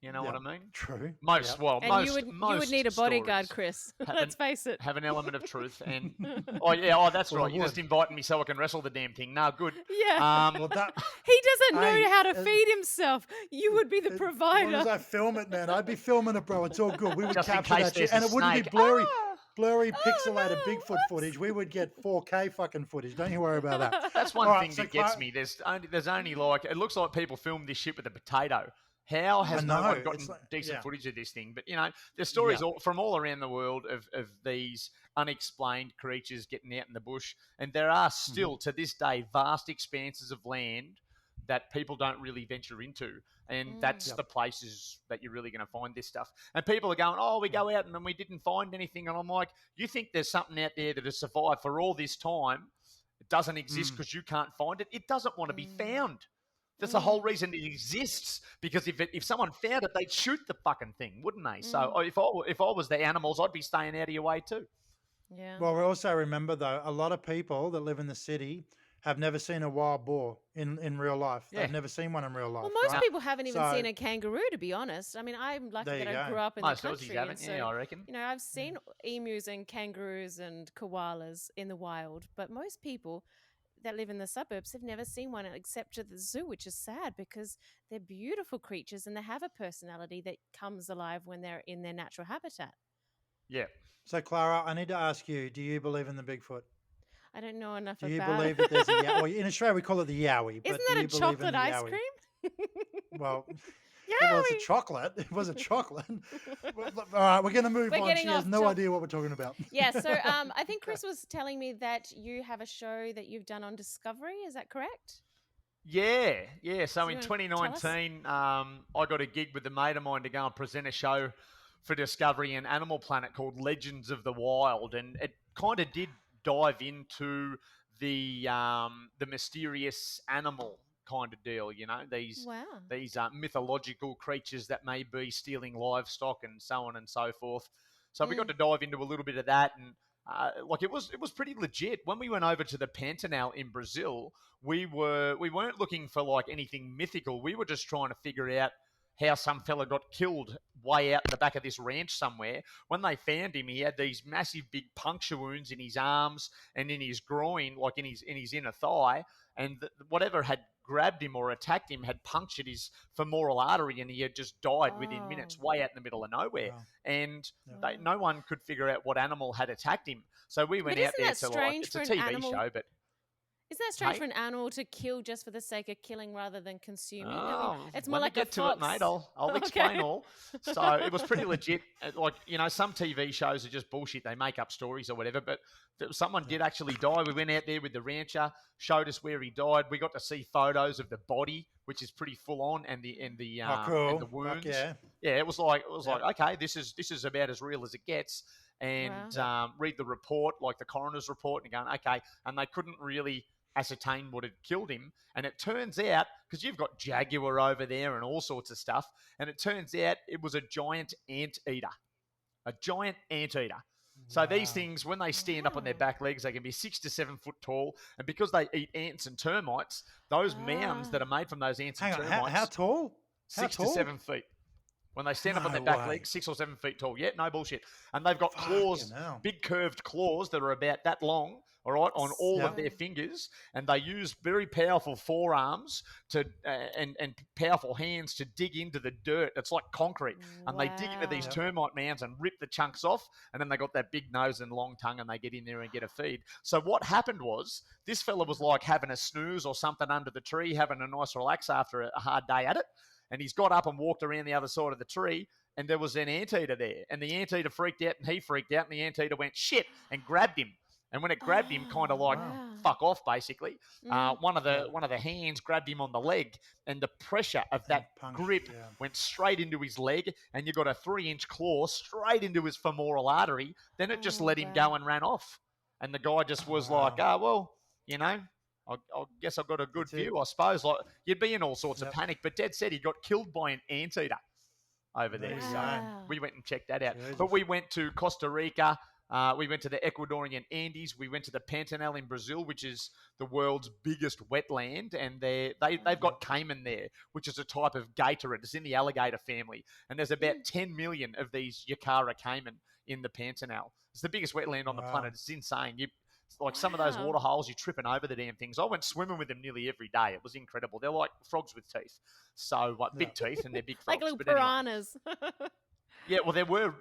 You know what Yeah. I mean? True. Most, Yeah. well, And most, you would most need a bodyguard, stories Chris. have Let's an- face it. have an element of truth. And that's Well, I right. You're just would. inviting me so I can wrestle the damn thing. No, good. Yeah. Well, that He doesn't know Hey, how to feed himself. You would be the as long as provider. I film it, man, I'd be filming it, bro. It's all good. We would Just in capture case that shit, there's a and it wouldn't be snake. blurry, pixelated no, Bigfoot footage. We would get 4K fucking footage. Don't you worry about that. That's one All right, thing so that gets Clara- me. There's only like it looks like people filmed this shit with a potato. How has no know, one it's gotten like- decent yeah. footage of this thing? But you know, there's stories Yeah. from all around the world of these unexplained creatures getting out in the bush, and there are still to this day vast expanses of land that people don't really venture into, and that's Yep. the places that you're really going to find this stuff. And people are going, "Oh, we go out and we didn't find anything," and I'm like, "You think there's something out there that has survived for all this time? It doesn't exist because you can't find it. It doesn't want to be found." That's the whole reason it exists. Because if someone found it, they'd shoot the fucking thing, wouldn't they? So if I was the animals, I'd be staying out of your way too. Yeah. Well, we also remember though, a lot of people that live in the city have never seen a wild boar in real life. Yeah. They've never seen one in real life. Well, most right? people haven't even So- seen a kangaroo, to be honest. I mean, I'm lucky There that you I go. grew up in Most the Aussies country. haven't, and yeah, so, I reckon. you know, I've seen emus and kangaroos and koalas in the wild, but most people that live in the suburbs have never seen one except at the zoo, which is sad because they're beautiful creatures and they have a personality that comes alive when they're in their natural habitat. Yeah. So, Clara, I need to ask you: do you believe in the Bigfoot? I don't know enough Do you about believe it. that there's a Yowie? Well, in Australia, we call it the Yowie. But Isn't do that you a believe in chocolate the ice Yowie? cream? Well, well, it's a Yowie. chocolate. It was a chocolate. All right, we're going to move We're on. getting She has off no top- idea what we're talking about. Yeah, so I think Chris was telling me that you have a show that you've done on Discovery. Is that correct? Yeah. So So in you wanna tell us? 2019, I got a gig with a mate of mine to go and present a show for Discovery and Animal Planet called Legends of the Wild, and it kind of did dive into the mysterious animal kind of deal. You know, these Wow. mythological creatures that may be stealing livestock and so on and so forth. So we got to dive into a little bit of that, and it was pretty legit. When we went over to the Pantanal in Brazil, we weren't looking for like anything mythical. We were just trying to figure out how some fella got killed way out in the back of this ranch somewhere. When they found him, he had these massive big puncture wounds in his arms and in his groin, like in his inner thigh, and whatever had grabbed him or attacked him had punctured his femoral artery, and he had just died within minutes, way out in the middle of nowhere. Wow. And no one could figure out what animal had attacked him. So we went out there to it's a TV show, but isn't that strange for an animal to kill just for the sake of killing rather than consuming? Oh, it's more like get a fox. to it, mate. I'll explain all. So it was pretty legit. Like, you know, some TV shows are just bullshit. They make up stories or whatever, but someone did actually die. We went out there with the rancher, showed us where he died. We got to see photos of the body, which is pretty full on, and the and the wounds. Yeah, it was like okay, this is about as real as it gets. And read the report, like the coroner's report, and going, okay, and they couldn't really ascertain what had killed him. And it turns out, because you've got jaguar over there and all sorts of stuff, and it turns out it was a giant anteater. A giant anteater. So these things, when they stand up on their back legs, they can be 6 to 7 foot tall. And because they eat ants and termites, those mounds that are made from those ants and termites... How tall? 6 to 7 feet. When they stand up on their back legs, 6 or 7 feet tall. Yeah, no bullshit. And they've got claws, big curved claws that are about that long, all right, on all of their fingers. And they use very powerful forearms to and powerful hands to dig into the dirt. It's like concrete. And they dig into these termite mounds and rip the chunks off. And then they got that big nose and long tongue, and they get in there and get a feed. So what happened was, this fella was like having a snooze or something under the tree, having a nice relax after a hard day at it. And he's got up and walked around the other side of the tree, and there was an anteater there. And the anteater freaked out, and he freaked out, and the anteater went, shit, and grabbed him. And when it grabbed him, kind of like, fuck off, basically, one of the hands grabbed him on the leg, and the pressure of that grip went straight into his leg, and you got a 3-inch claw straight into his femoral artery. Then it just let him go and ran off. And the guy just was like, well, you know, I guess I've got a good view, I suppose. Like, you'd be in all sorts of panic. But Dad said he got killed by an anteater over there. So we went and checked that out. Jesus. But we went to Costa Rica. We went to the Ecuadorian Andes. We went to the Pantanal in Brazil, which is the world's biggest wetland. And they've got caiman there, which is a type of gator. It's in the alligator family. And there's about 10 million of these Yacara caiman in the Pantanal. It's the biggest wetland on the planet. It's insane. Like some of those water holes, you're tripping over the damn things. I went swimming with them nearly every day. It was incredible. They're like frogs with teeth. So big teeth, and they're big frogs. Like little piranhas. Anyway. Yeah, well,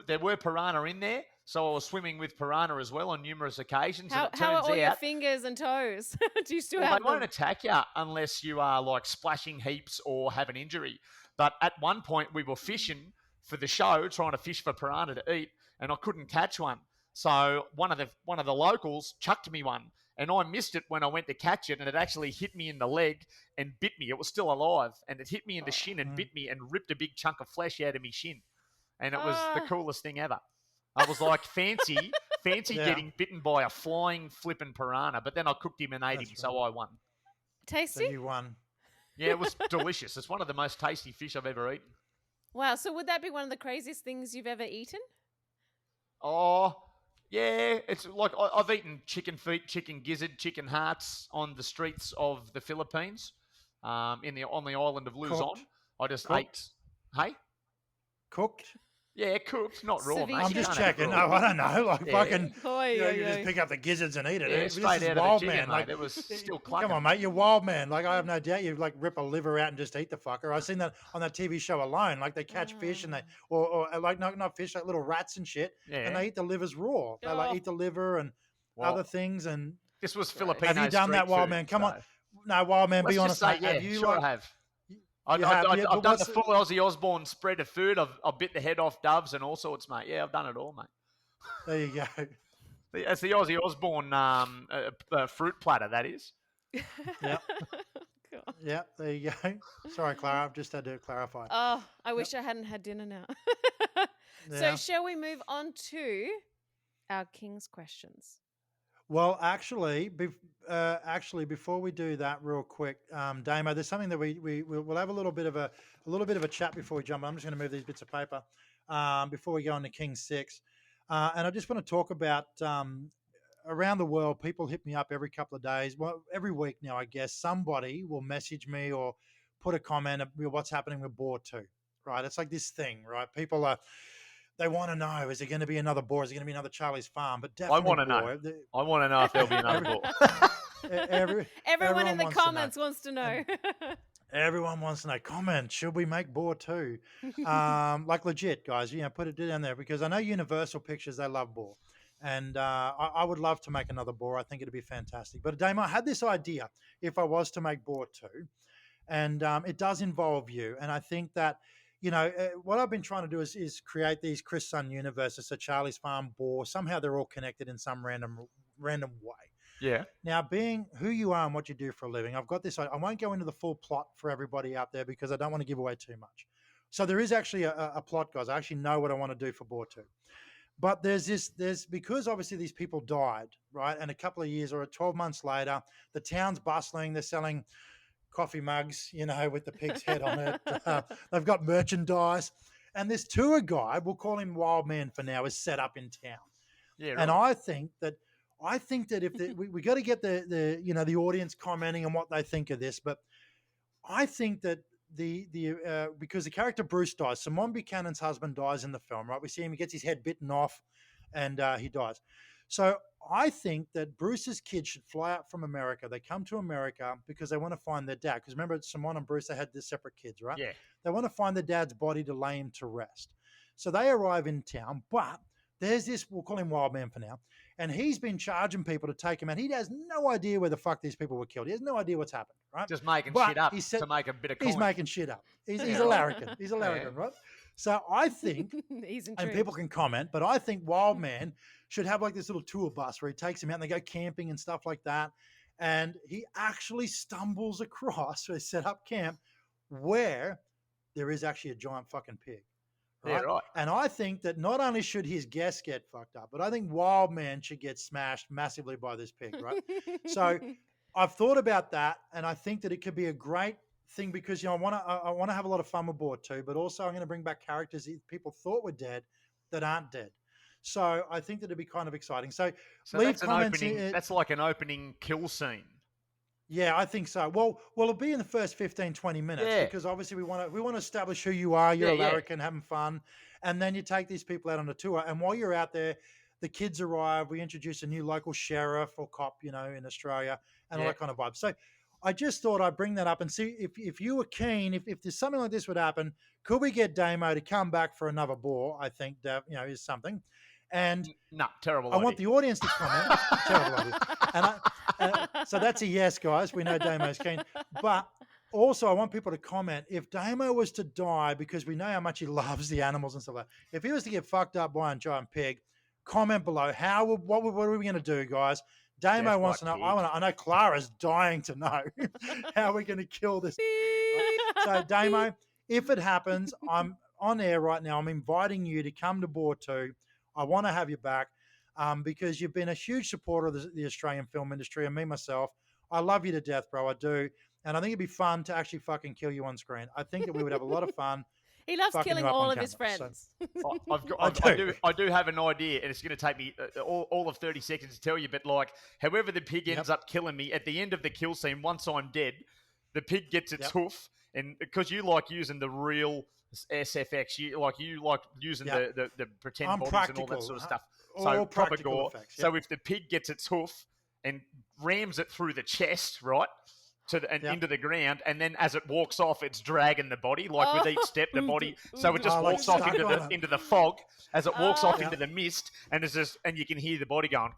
there were piranha in there. So I was swimming with piranha as well on numerous occasions. How are all your fingers and toes? Do you still have them? They won't attack you unless you are like splashing heaps or have an injury. But at one point we were fishing for the show, trying to fish for piranha to eat, and I couldn't catch one. So one of the locals chucked me one, and I missed it when I went to catch it, and it actually hit me in the leg and bit me. It was still alive, and it hit me in the shin and bit me and ripped a big chunk of flesh out of my shin. And it was the coolest thing ever. I was like, fancy getting bitten by a flying flippin' piranha, but then I cooked him and ate him, so I won. Tasty? So you won. Yeah, it was delicious. It's one of the most tasty fish I've ever eaten. Wow, so would that be one of the craziest things you've ever eaten? Oh, yeah, it's like I've eaten chicken feet, chicken gizzard, chicken hearts on the streets of the Philippines, on the island of Luzon. Cooked. I just Cooked. ate. Hey, Cooked. Yeah, cooked, not raw, mate. I'm just checking. No, I don't know. Like fucking, you just pick up the gizzards and eat it. Yeah, This straight is out of wild the chicken, man. mate. Like, It was still clucking. come on, mate. You're wild man. Like, I have no doubt you like rip a liver out and just eat the fucker. I've seen that on that TV show Alone. Like, they catch fish and they, or like not fish, like little rats and shit, and they eat the livers raw. They like eat the liver and other things. And this was Filipino. have you done that, wild man? Come on, no, wild man. Be honest, mate. Yeah, have you? sure, like, I have. I've done the full Ozzy Osbourne spread of food. I've bit the head off doves and all sorts, mate. Yeah, I've done it all, mate. There you go. It's the Ozzy Osbourne fruit platter, that is. Yeah. Yeah, there you go. Sorry, Clara. I've just had to clarify. Oh, I wish I hadn't had dinner now. So shall we move on to our King's questions? Well, actually, before we do that, real quick, Damo, there's something that we'll have a little bit of a chat before we jump. I'm just going to move these bits of paper before we go on to King Six, and I just want to talk about around the world. People hit me up every couple of days, well, every week now, I guess. Somebody will message me or put a comment of what's happening with Boar 2. Right? It's like this thing, right? People are. They want to know: is there going to be another Boar? Is there going to be another Charlie's Farm? But I definitely want to know. Boar. I want to know if there'll be another ball. Everyone Everyone in the wants to know. comments wants to know. Everyone wants to know. Comment: should we make Boar 2? Like legit, guys. Put it down there because I know Universal Pictures, they love Boar, and I would love to make another Boar. I think it'd be fantastic. But Dame, I had this idea if I was to make Boar 2, and it does involve you, and I think that. What I've been trying to do is create these Chris Sun universes. So Charlie's Farm, Boar, somehow they're all connected in some random way. Yeah. Now, being who you are and what you do for a living, I've got this. I won't go into the full plot for everybody out there because I don't want to give away too much. So there is actually a plot, guys. I actually know what I want to do for Boar 2. But there's because obviously these people died, right? And a couple of years or 12 months later, the town's bustling. They're selling coffee mugs, with the pig's head on it. They've got merchandise. And this tour guide, we'll call him Wildman for now, is set up in town. Yeah. Right. And I think that if we got to get the audience commenting on what they think of this, but I think that because the character Bruce dies, Simone Buchanan's husband dies in the film, right? We see him, he gets his head bitten off and he dies. So I think that Bruce's kids should fly out from America. They come to America because they want to find their dad. Because remember, Simone and Bruce, they had their separate kids, right? Yeah. They want to find their dad's body to lay him to rest. So they arrive in town, but there's this, we'll call him Wildman for now, and he's been charging people to take him out. He has no idea where the fuck these people were killed. He has no idea what's happened, right? Just making shit up to make a bit of coin. He's making shit up. He's a larrikin. He's a larrikin, right? So I think, and people can comment, but I think Wildman should have like this little tour bus where he takes him out and they go camping and stuff like that. And he actually stumbles across, so they set up camp where there is actually a giant fucking pig. Right? Yeah, right. And I think that not only should his guests get fucked up, but I think Wildman should get smashed massively by this pig, right? So I've thought about that, and I think that it could be a great thing because I want to have a lot of fun with Boar 2, but also I'm going to bring back characters that people thought were dead that aren't dead. So I think that it'd be kind of exciting. So leave comments. That's like an opening kill scene. Yeah, I think so. Well, it'll be in the first 15, 20 minutes because obviously we want to establish who you are. You're a larrikin having fun, and then you take these people out on a tour. And while you're out there, the kids arrive. We introduce a new local sheriff or cop, in Australia, and all that kind of vibe. So I just thought I'd bring that up and see if you were keen, if there's something like this would happen, could we get Damo to come back for another Boar? I think that is something. And no, terrible. I want the audience to comment. Terrible idea. And so that's a yes, guys. We know Damo's keen. But also, I want people to comment. If Damo was to die, because we know how much he loves the animals and stuff like that, if he was to get fucked up by a giant pig, comment below. What are we going to do, guys? Damo wants to know. I know Clara's dying to know how we're going to kill this. So, Damo, if it happens, I'm on air right now. I'm inviting you to come to Boar 2. I want to have you back because you've been a huge supporter of the Australian film industry and me, myself. I love you to death, bro. I do. And I think it'd be fun to actually fucking kill you on screen. I think that we would have a lot of fun. He loves killing all of his friends. So, I do have an idea, and it's going to take me all of 30 seconds to tell you, but like, however the pig ends up killing me, at the end of the kill scene, once I'm dead, the pig gets its hoof, and because you like using the real SFX, you like using the pretend bodies and all that sort of stuff. So proper gore. Effects, So if the pig gets its hoof and rams it through the chest, right, into the ground, and then as it walks off, it's dragging the body. Like with each step, the body. So it just walks off into the fog as it walks off into the mist, and it's just and you can hear the body going.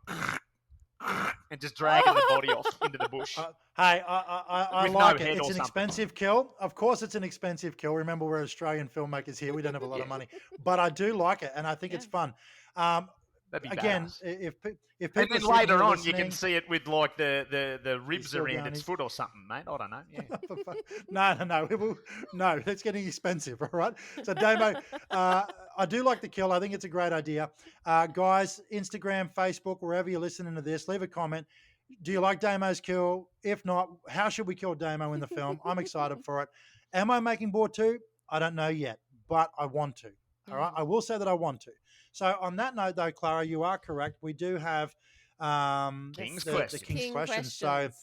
And just dragging the body off into the bush. Hey, I like it. It's an expensive kill. Of course, it's an expensive kill. Remember, we're Australian filmmakers here. We don't have a lot of money. But I do like it, and I think it's fun. That'd be again, badass. if And people then are sitting later here on, you listening, can see it with like the ribs still around going, its he's- foot or something, mate. I don't know. Yeah. no, that's getting expensive. All right. So Damo, I do like the kill. I think it's a great idea. Guys, Instagram, Facebook, wherever you're listening to this, leave a comment. Do you like Damo's kill? If not, how should we kill Damo in the film? I'm excited for it. Am I making board 2? I don't know yet, but I want to. All right. I will say that I want to. So on that note, though, Clara, you are correct. We do have King's the questions. King's King questions. So questions.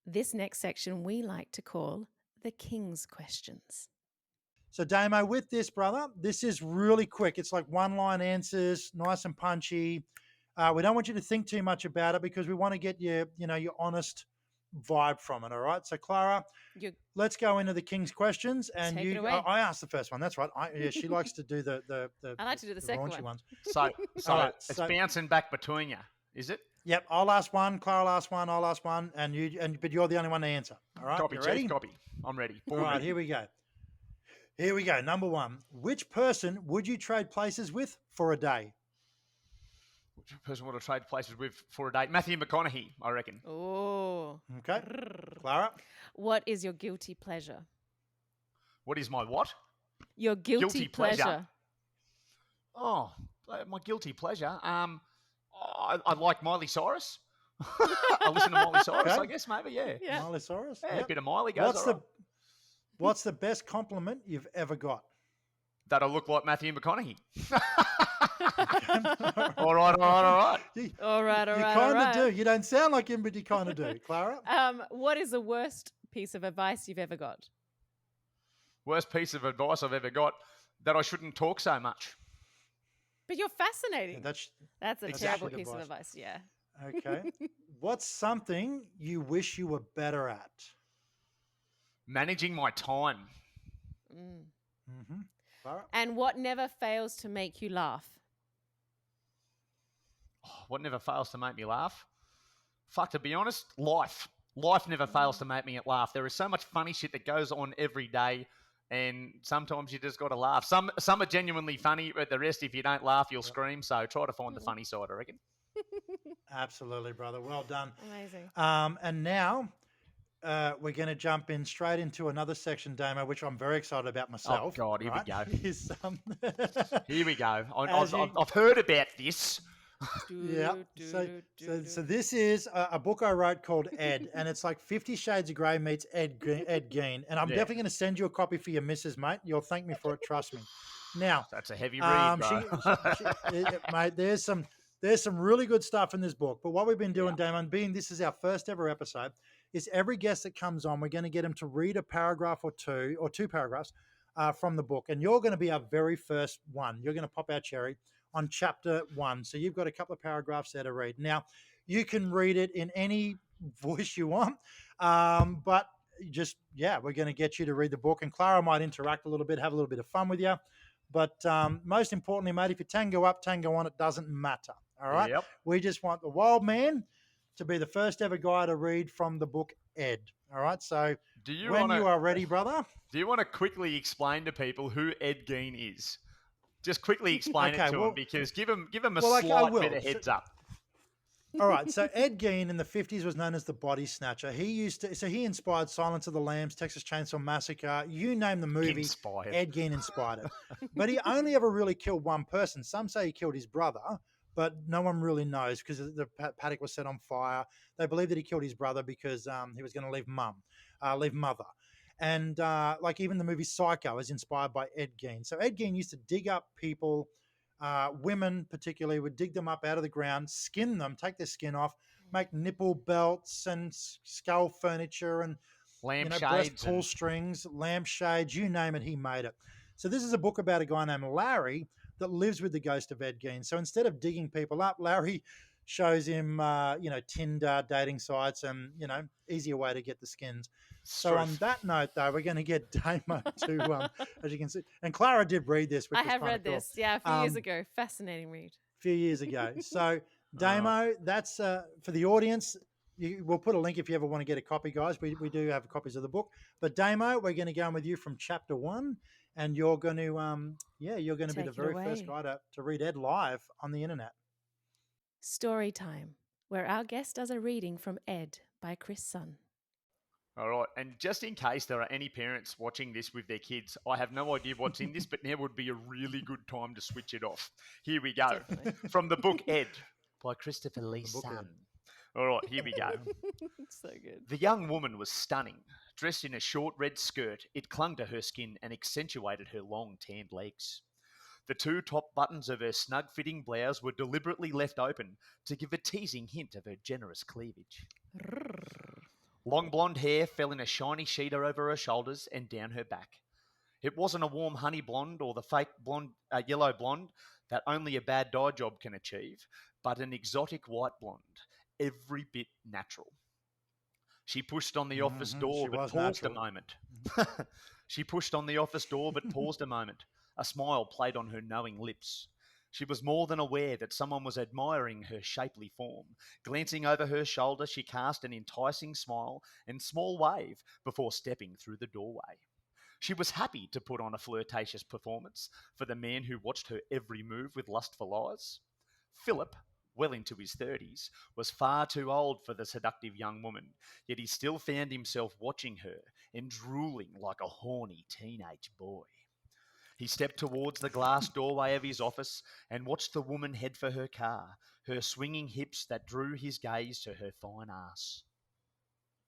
This next section we like to call the King's questions. So, Damo, with this, brother, this is really quick. It's like one-line answers, nice and punchy. We don't want you to think too much about it because we want to get your honest vibe from it. All right. So, Clara, You let's go into the King's questions. And Take it you, away. I asked the first one. That's right. She likes to do the I like to do the second raunchy one. ones. So All right, it's so- bouncing back between you, is it? Yep. I'll ask one. Clara will ask one. I'll ask one. But you're the only one to answer. All right. Copy, You Chief. ready? Copy. I'm ready. All Born right. ready. Here we go. Here we go. Number one. Which person would you trade places with for a day? Which person would have traded places with for a date? Matthew McConaughey, I reckon. Oh. Okay. Clara? What is your guilty pleasure? What is my what? Your guilty, pleasure? pleasure. Oh, my guilty pleasure. I like Miley Cyrus. I listen to Miley Cyrus, Okay. I guess, maybe, yeah. Yeah. Miley Cyrus? Yeah, Yep. a bit of Miley goes What's the best compliment you've ever got? That I look like Matthew McConaughey. All right. You, All right, all you right, kind all of right. do. You don't sound like him, but you kind of do. Clara? What is the worst piece of advice you've ever got? Worst piece of advice I've ever got, that I shouldn't talk so much. But you're fascinating. That's That's a Exactly. terrible piece of advice, yeah. okay. What's something you wish you were better at? Managing my time. Mm. Mm-hmm. Clara? And what never fails to make you laugh? Oh, what never fails to make me laugh? Fuck, to be honest, life. Life never fails to make me laugh. There is so much funny shit that goes on every day, and sometimes you just got to laugh. Some are genuinely funny, but the rest, if you don't laugh, you'll scream. So try to find the funny side, I reckon. Absolutely, brother. Well done. Amazing. And now we're going to jump in straight into another section, Damo, which I'm very excited about myself. Oh, God, here we go. Is, Here we go. As you- I've heard about this. Yeah. So this is a book I wrote called Ed, and it's like 50 Shades of Grey meets Ed Gein. And I'm Yeah. definitely going to send you a copy for your missus, mate. You'll thank me for it. Trust me. Now, That's a heavy read, bro. mate, there's some really good stuff in this book. But what we've been doing, Damon, being this is our first ever episode, is every guest that comes on, we're going to get him to read a paragraph or two paragraphs from the book. And you're going to be our very first one. You're going to pop our cherry on chapter 1. So you've got a couple of paragraphs there to read. Now, you can read it in any voice you want, but we're going to get you to read the book. And Clara might interact a little bit, have a little bit of fun with you. But most importantly, mate, if you tango up, tango on, it doesn't matter. All right? Yep. We just want the Wildman to be the first ever guy to read from the book Ed. All right? So you are ready, brother. Do you want to quickly explain to people who Ed Gein is? Just quickly explain it to them, because give them a slight bit of heads up. All right. So Ed Gein in the 50s was known as the body snatcher. He inspired Silence of the Lambs, Texas Chainsaw Massacre, you name the movie. Inspired. Ed Gein inspired it. But he only ever really killed one person. Some say he killed his brother, but no one really knows because the paddock was set on fire. They believe that he killed his brother because he was going to leave mother. And like even the movie Psycho is inspired by Ed Gein. So Ed Gein used to dig up people, women particularly, would dig them up out of the ground, skin them, take their skin off, make nipple belts and skull furniture and breast pull strings, lampshades, you name it, he made it. So this is a book about a guy named Larry that lives with the ghost of Ed Gein. So instead of digging people up, Larry shows him, Tinder, dating sites, and, easier way to get the skins. So on that note, though, we're going to get Damo to, as you can see, and Clara did read this. Which I was have kinda read cool. this, a few years ago. Fascinating read. A few years ago. So Damo, that's for the audience. We'll put a link if you ever want to get a copy, guys. We do have copies of the book. But Damo, we're going to go in with you from chapter 1, and you're going to be the very first guy to read Ed live on the internet. Story time, where our guest does a reading from Ed by Chris Sun. All right, and just in case there are any parents watching this with their kids, I have no idea what's in this, but now would be a really good time to switch it off. Here we go. Definitely. From the book Ed by Christopher Lee book Ed. Sun. All right, here we go. So good. The young woman was stunning. Dressed in a short red skirt, it clung to her skin and accentuated her long tanned legs. The two top buttons of her snug-fitting blouse were deliberately left open to give a teasing hint of her generous cleavage. Long blonde hair fell in a shiny sheeter over her shoulders and down her back. It wasn't a warm honey blonde or the fake yellow blonde that only a bad dye job can achieve, but an exotic white blonde, every bit natural. She pushed on the office door, but paused a moment. She pushed on the office door, but paused a moment. A smile played on her knowing lips. She was more than aware that someone was admiring her shapely form. Glancing over her shoulder, she cast an enticing smile and small wave before stepping through the doorway. She was happy to put on a flirtatious performance for the man who watched her every move with lustful eyes. Philip, well into his 30s, was far too old for the seductive young woman, yet he still found himself watching her and drooling like a horny teenage boy. He stepped towards the glass doorway of his office and watched the woman head for her car, her swinging hips that drew his gaze to her fine ass.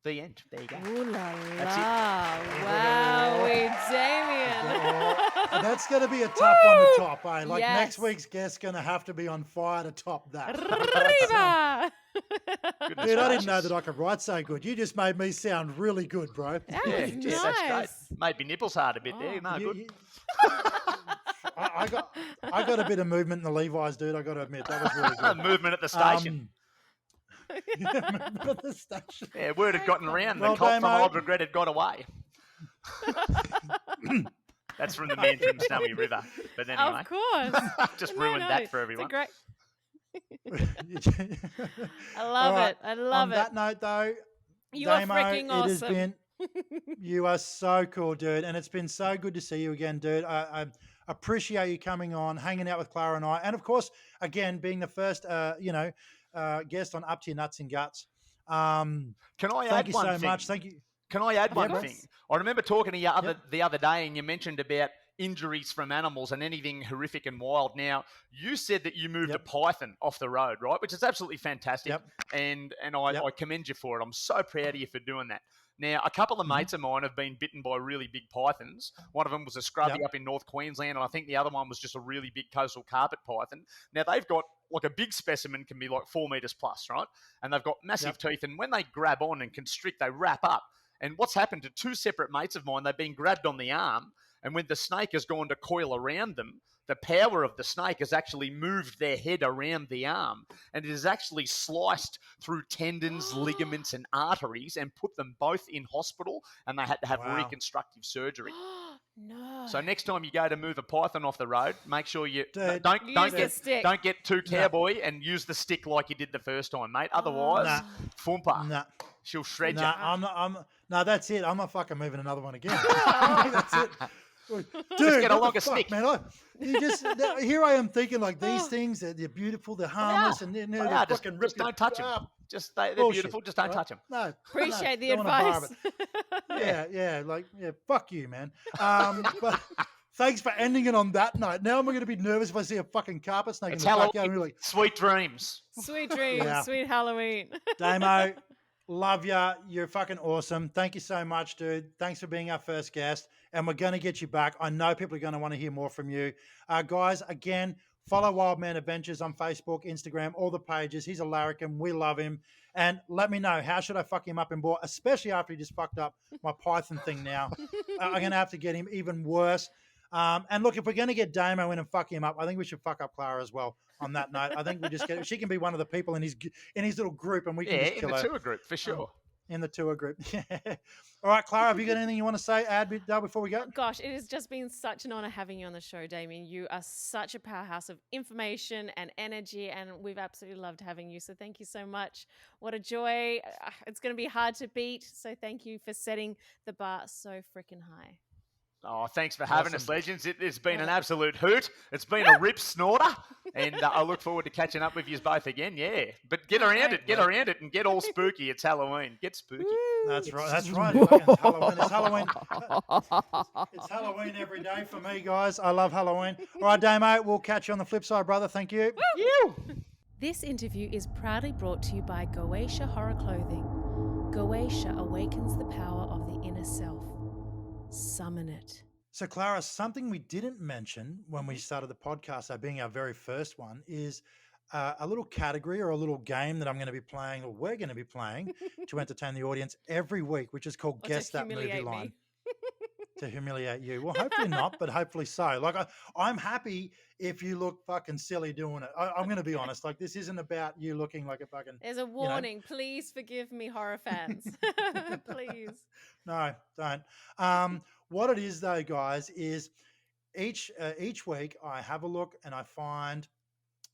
The end. There you go. Ooh la That's la. Wowie, Damian. That's going to be a tough one to top, eh? Like Yes. next week's guest's going to have to be on fire to top that. Arriba! Goodness Dude, I didn't know gracious. that I could write so good. You just made me sound really good, bro. That Yeah, was yeah, that's great. nice. Made me nipples hard a bit there. Oh. No, You- good. you- I got a bit of movement in the Levi's, dude. I got to admit that was really good. Movement at the station. Yeah, movement at the station. Yeah, word had gotten around. Well, the cop from Damo- Old Regret had got away. That's from the man from Snowy River. But anyway, Of course. just No, ruined no, that for it's everyone. a great. I love right, it. I love On it. that note, though, You are Damo, freaking it awesome. has been. You are so cool, dude, and it's been so good to see you again, dude. I appreciate you coming on, hanging out with Clara and I, and of course, again, being the first, guest on Up to Your Nuts and Guts. Can I Thank add you one so thing? much. Thank you. Can I add Yeah, one bro. thing? I remember talking to you the other day, and you mentioned about injuries from animals and anything horrific and wild. Now, you said that you moved a python off the road, right? Which is absolutely fantastic, Yep. and I commend you for it. I'm so proud of you for doing that. Now, a couple of mates of mine have been bitten by really big pythons. One of them was a scrubby Yep. up in North Queensland, and I think the other one was just a really big coastal carpet python. Now, they've got, like, a big specimen can be like 4 meters plus, right? And they've got massive teeth, and when they grab on and constrict, they wrap up. And what's happened to two separate mates of mine, they've been grabbed on the arm, and when the snake has gone to coil around them, the power of the snake has actually moved their head around the arm, and it has actually sliced through tendons, ligaments, and arteries and put them both in hospital, and they had to have Wow. reconstructive surgery. No. So next time you go to move a python off the road, make sure you Dude, don't get too cowboy and use the stick like you did the first time, mate. Otherwise, Foompa, Nah. she'll shred Nah, you. no, that's it. I'm not fucking moving another one again. That's it. Dude, get a what longer the fuck, stick. man. Here I am thinking like these things, they're beautiful, they're harmless, and they're just fucking just rip don't touch them. up. They're Bullshit, beautiful. Just don't right? touch them. No, Appreciate the don't wanna barb advice. it. Yeah, fuck you, man. But thanks for ending it on that note. Now I'm going to be nervous if I see a fucking carpet snake It's in the backyard. Halloween. And we're like, Sweet dreams. Sweet dreams, Yeah. sweet Halloween. Damo, love ya. You're fucking awesome. Thank you so much, dude. Thanks for being our first guest. And we're going to get you back. I know people are going to want to hear more from you. Guys, again, follow Wildman Adventures on Facebook, Instagram, all the pages. He's a larrikin. We love him. And let me know, how should I fuck him up in more, especially after he just fucked up my python thing now. I'm going to have to get him even worse. And look, if we're going to get Damo in and fuck him up, I think we should fuck up Clara as well. On that note, I think we just get she can be one of the people in his little group, and we can just In kill the her tour group for sure. in the tour group. All right, Clara, have you got anything you want to say, add before we go? Gosh, it has just been such an honor having you on the show, Damien. You are such a powerhouse of information and energy, and we've absolutely loved having you. So thank you so much. What a joy. It's going to be hard to beat. So thank you for setting the bar so freaking high. Oh, thanks for having us, Awesome. legends. It's been an absolute hoot. It's been a rip snorter. And I look forward to catching up with you both again. Yeah, but get around right. it, get around it, and get all spooky. It's Halloween. Get spooky. That's right. That's right. Fucking it's Halloween. It's Halloween. It's Halloween every day for me, guys. I love Halloween. All right, Damo, we'll catch you on the flip side, brother. Thank you. You. This interview is proudly brought to you by Goetia Horror Clothing. Goetia awakens the power of the inner self. Summon it. So, Clara, something we didn't mention when we started the podcast, that being our very first one, is a little category or a little game that I'm going to be playing, or we're going to be playing, to entertain the audience every week, which is called Or Guess to That Movie humiliate Line. me. To humiliate you. Well, hopefully not, but hopefully so. Like, I'm happy if you look fucking silly doing it. I'm going to be honest. Like, this isn't about you looking like a fucking. There's a warning. Please forgive me, horror fans. Please. No, don't. What it is, though, guys, is each week I have a look and I find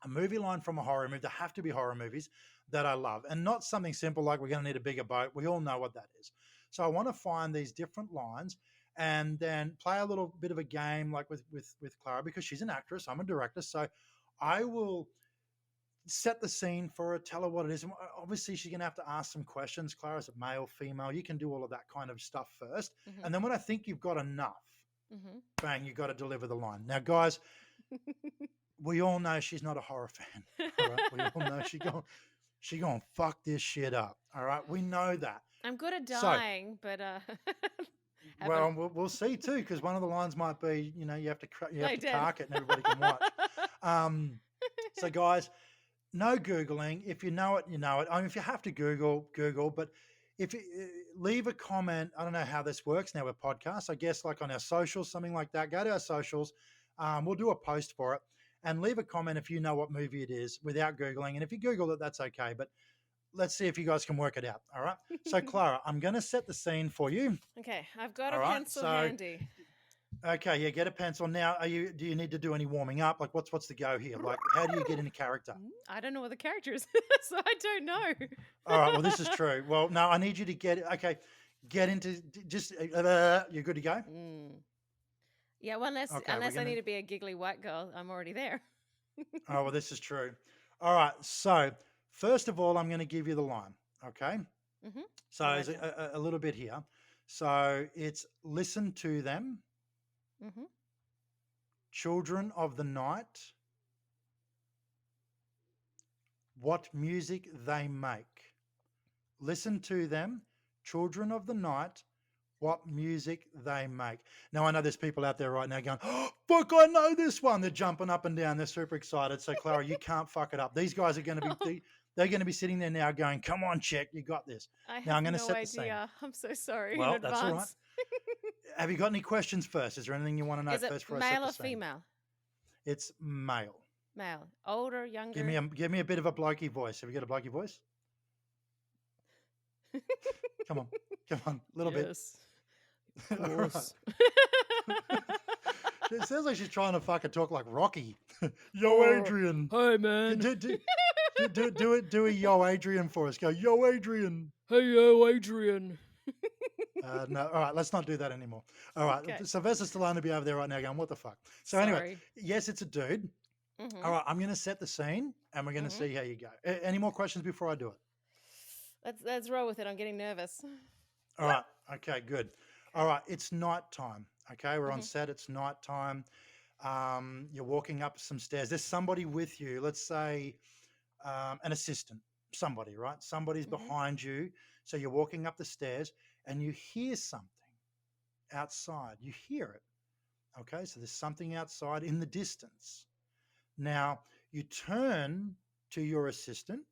a movie line from a horror movie. There have to be horror movies that I love, and not something simple like we're going to need a bigger boat. We all know what that is. So I want to find these different lines and then play a little bit of a game like with Clara, because she's an actress, I'm a director. So I will set the scene for her, tell her what it is. And obviously she's going to have to ask some questions. Clara's a male, female. You can do all of that kind of stuff first. Mhm. And then when I think you've got enough, Mhm. bang, you got to deliver the line. Now, guys, we all know she's not a horror fan. All right? We all know she going fuck this shit up. All right, we know that. I'm good at So- dying, but Well, we'll see too, because one of the lines might be, you have to Play dead. target and everybody can watch. So, guys, no Googling. If you know it, you know it. I mean, if you have to Google. But if you leave a comment, I don't know how this works now with podcasts. I guess like on our socials, something like that. Go to our socials. We'll do a post for it and leave a comment if you know what movie it is without Googling. And if you Google it, that's okay. But let's see if you guys can work it out. All right. So, Clara, I'm going to set the scene for you. Okay, I've got All a right, pencil so- handy. Okay, yeah, get a pencil. Now, do you need to do any warming up? Like, what's the go here? Like, how do you get into character? I don't know what the character is, so I don't know. All right, well, this is true. Well, no, I need you to get into just. You're good to go. Yeah, well, unless Okay, we're I gonna- need to be a giggly white girl, I'm already there. Oh, well, this is true. All right, so first of all, I'm going to give you the line. Okay. Mhm. So Right there's a little bit here. So it's listen to them, Mm-hmm. children of the night, what music they make. Listen to them, children of the night, what music they make. Now, I know there's people out there right now going, oh, fuck, I know this one. They're jumping up and down. They're super excited. So, Clara, you can't fuck it up. These guys are going to be, they're going to be sitting there now going, come on, check, you got this. I Now, I'm have gonna no set the scene. idea. I'm so sorry Well, in that's all right. advance. Have you got any questions first? Is there anything you want to know Is it first? Before I set male the or scene? female? It's male. Male. Older, younger? Give me a bit of a blokey voice. Have you got a blokey voice? Come on, a little bit. Yes. All Of right. course. It sounds like she's trying to fucking talk like Rocky. Yo, Oh. Adrian. Hey, man. Do a yo, Adrian for us. Go, yo, Adrian. Hey, yo, Adrian. No, all right, let's not do that anymore. All right, Okay. Sylvester Stallone will be over there right now going, what the fuck? So anyway, Sorry. yes, it's a dude. Mhm. All right, I'm going to set the scene and we're going to Mhm. see how you go. Any more questions before I do it? Let's roll with it. I'm getting nervous. All right. Okay, good. All right. It's nighttime. Okay. We're on Mhm. set. It's nighttime. You're walking up some stairs. There's somebody with you. Let's say an assistant, somebody, right? Somebody's Mhm. behind you. So you're walking up the stairs and you hear something outside. You hear it. Okay. So there's something outside in the distance. Now you turn to your assistant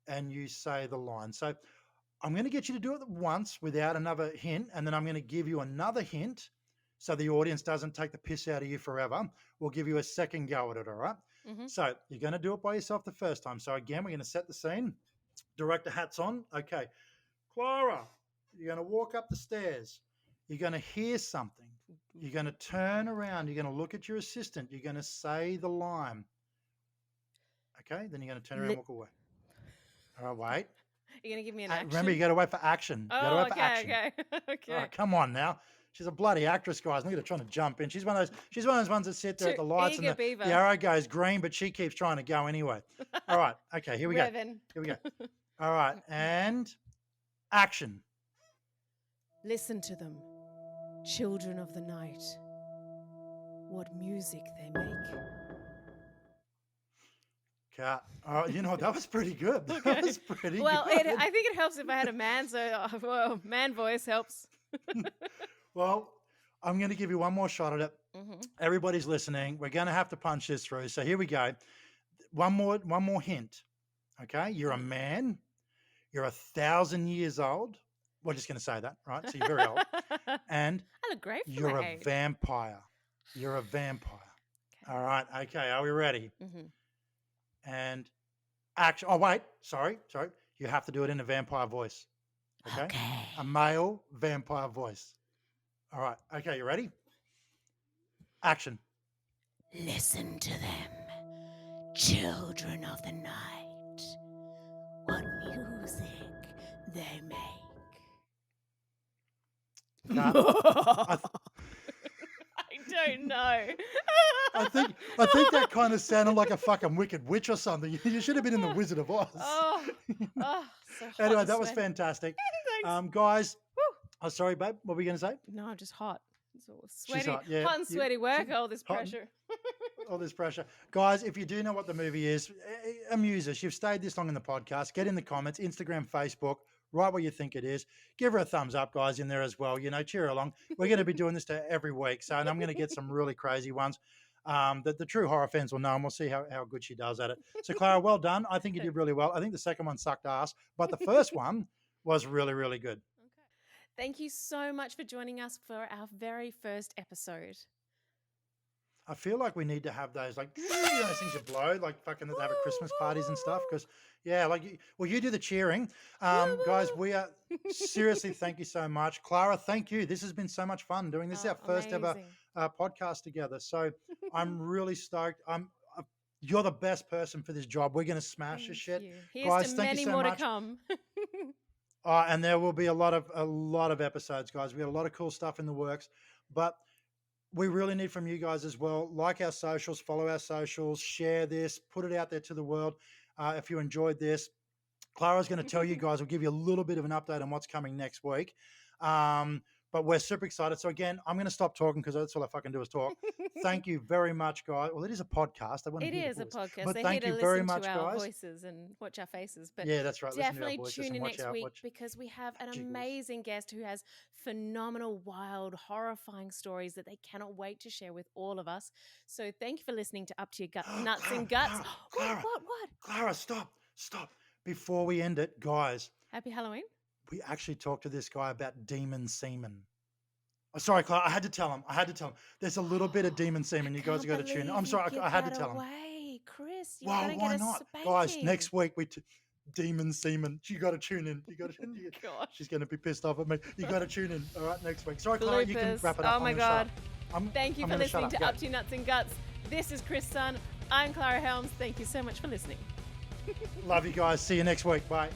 and you say the line. So I'm going to get you to do it once without another hint, and then I'm going to give you another hint so the audience doesn't take the piss out of you forever. We'll give you a second go at it, all right? Mhm. So you're going to do it by yourself the first time. So again, we're going to set the scene. Director hats on. Okay. Clara, you're going to walk up the stairs. You're going to hear something. You're going to turn around. You're going to look at your assistant. You're going to say the line. Okay? Then you're going to turn around and walk away. All right, wait. You're going to give me an action? Remember, you got to wait for action. You got to Oh, wait for action. okay. All Okay. right, come on now. She's a bloody actress, guys. Look at her trying to jump in. She's one of those ones that sit there at the lights and Eager the beaver. arrow goes green, but she keeps trying to go anyway. All right. Okay, here we go. Revan. Here we go. All right. And action. Listen to them, children of the night. What music they make. Cut. Oh, you know, that was pretty good. That was pretty Well, good. I think it helps if I had a man, so well, man voice helps. Well, I'm going to give you one more shot at it. Mhm. Everybody's listening. We're going to have to punch this through. So here we go. One more hint. Okay, you're a man. You're 1,000 years old. We're just going to say that, right? So you're very old, and I look great for you're my a age. vampire. You're a vampire. All right. Okay. Are we ready? Mhm. And action. Oh, wait. Sorry. You have to do it in a vampire voice. Okay. A male vampire voice. All right. Okay. You ready? Action. Listen to them, children of the night. What music they make. Cut. I don't know. I think that kind of sounded like a fucking wicked witch or something. You should have been in the Wizard of Oz. Oh, so hot Anyway, and that was sweaty. fantastic. Thanks. Guys, oh, sorry, babe. What were you going to say? No, I'm just hot. It's all She's sweaty, hot, yeah. hot and sweaty work. All this hot and- pressure. All this pressure. Guys, if you do know what the movie is, amuse us. You've stayed this long in the podcast. Get in the comments, Instagram, Facebook. Write what you think it is. Give her a thumbs up, guys, in there as well. You know, cheer her along. We're going to be doing this to every week. So, and I'm going to get some really crazy ones that the true horror fans will know, and we'll see how good she does at it. So, Clara, well done. I think you did really well. I think the second one sucked ass, but the first one was really, really good. Okay. Thank you so much for joining us for our very first episode. I feel like we need to have those, like, you know, those things you blow, like fucking that they have at Christmas parties and stuff. Because, yeah, like, you do the cheering. Guys, we are seriously, thank you so much. Clara, thank you. This has been so much fun doing this. Is our first ever Amazing. podcast together. So I'm really stoked. You're the best person for this job. We're going to smash this shit. Thank you. Here's Guys, to thank many you so more much. to come. And there will be a lot of episodes, guys. We got a lot of cool stuff in the works, but we really need from you guys as well. Like our socials, follow our socials, share this, put it out there to the world. If you enjoyed this, Clara's going to tell you guys, we'll give you a little bit of an update on what's coming next week. But we're super excited. So again, I'm going to stop talking because that's all I fucking do is talk. Thank you very much, guys. Well, it is a podcast. I want to It hear the is a voice. podcast. But They're thank here you to very listen much, to our guys. voices and watch our faces. But Yeah, that's right. Listen to our definitely voices tune and in watch next out. week Watch. because we have an jiggles. amazing guest who has phenomenal, wild, horrifying stories that they cannot wait to share with all of us. So thank you for listening to Up to Your Nuts Clara, and Guts. Clara, What? Clara, stop. Before we end it, guys, Happy Halloween. we actually talked to this guy about demon semen. Oh, sorry, Clara, I had to tell him. There's a little bit of demon semen. You guys got to tune in. I'm sorry, I had to tell him. Away, Chris. You're Wow, gonna why get a not? spanking. Guys, next week demon semen. You got to tune in. Gosh. She's going to be pissed off at me. You got to tune in. All right, next week. Sorry, Clara, you can Bloopers. wrap it up. Oh my I'm gonna shut God. up. Thank you I'm for gonna shut listening to Go. Up to Your Nuts and Guts. This is Chris Sun. I'm Clara Helms. Thank you so much for listening. Love you guys. See you next week. Bye.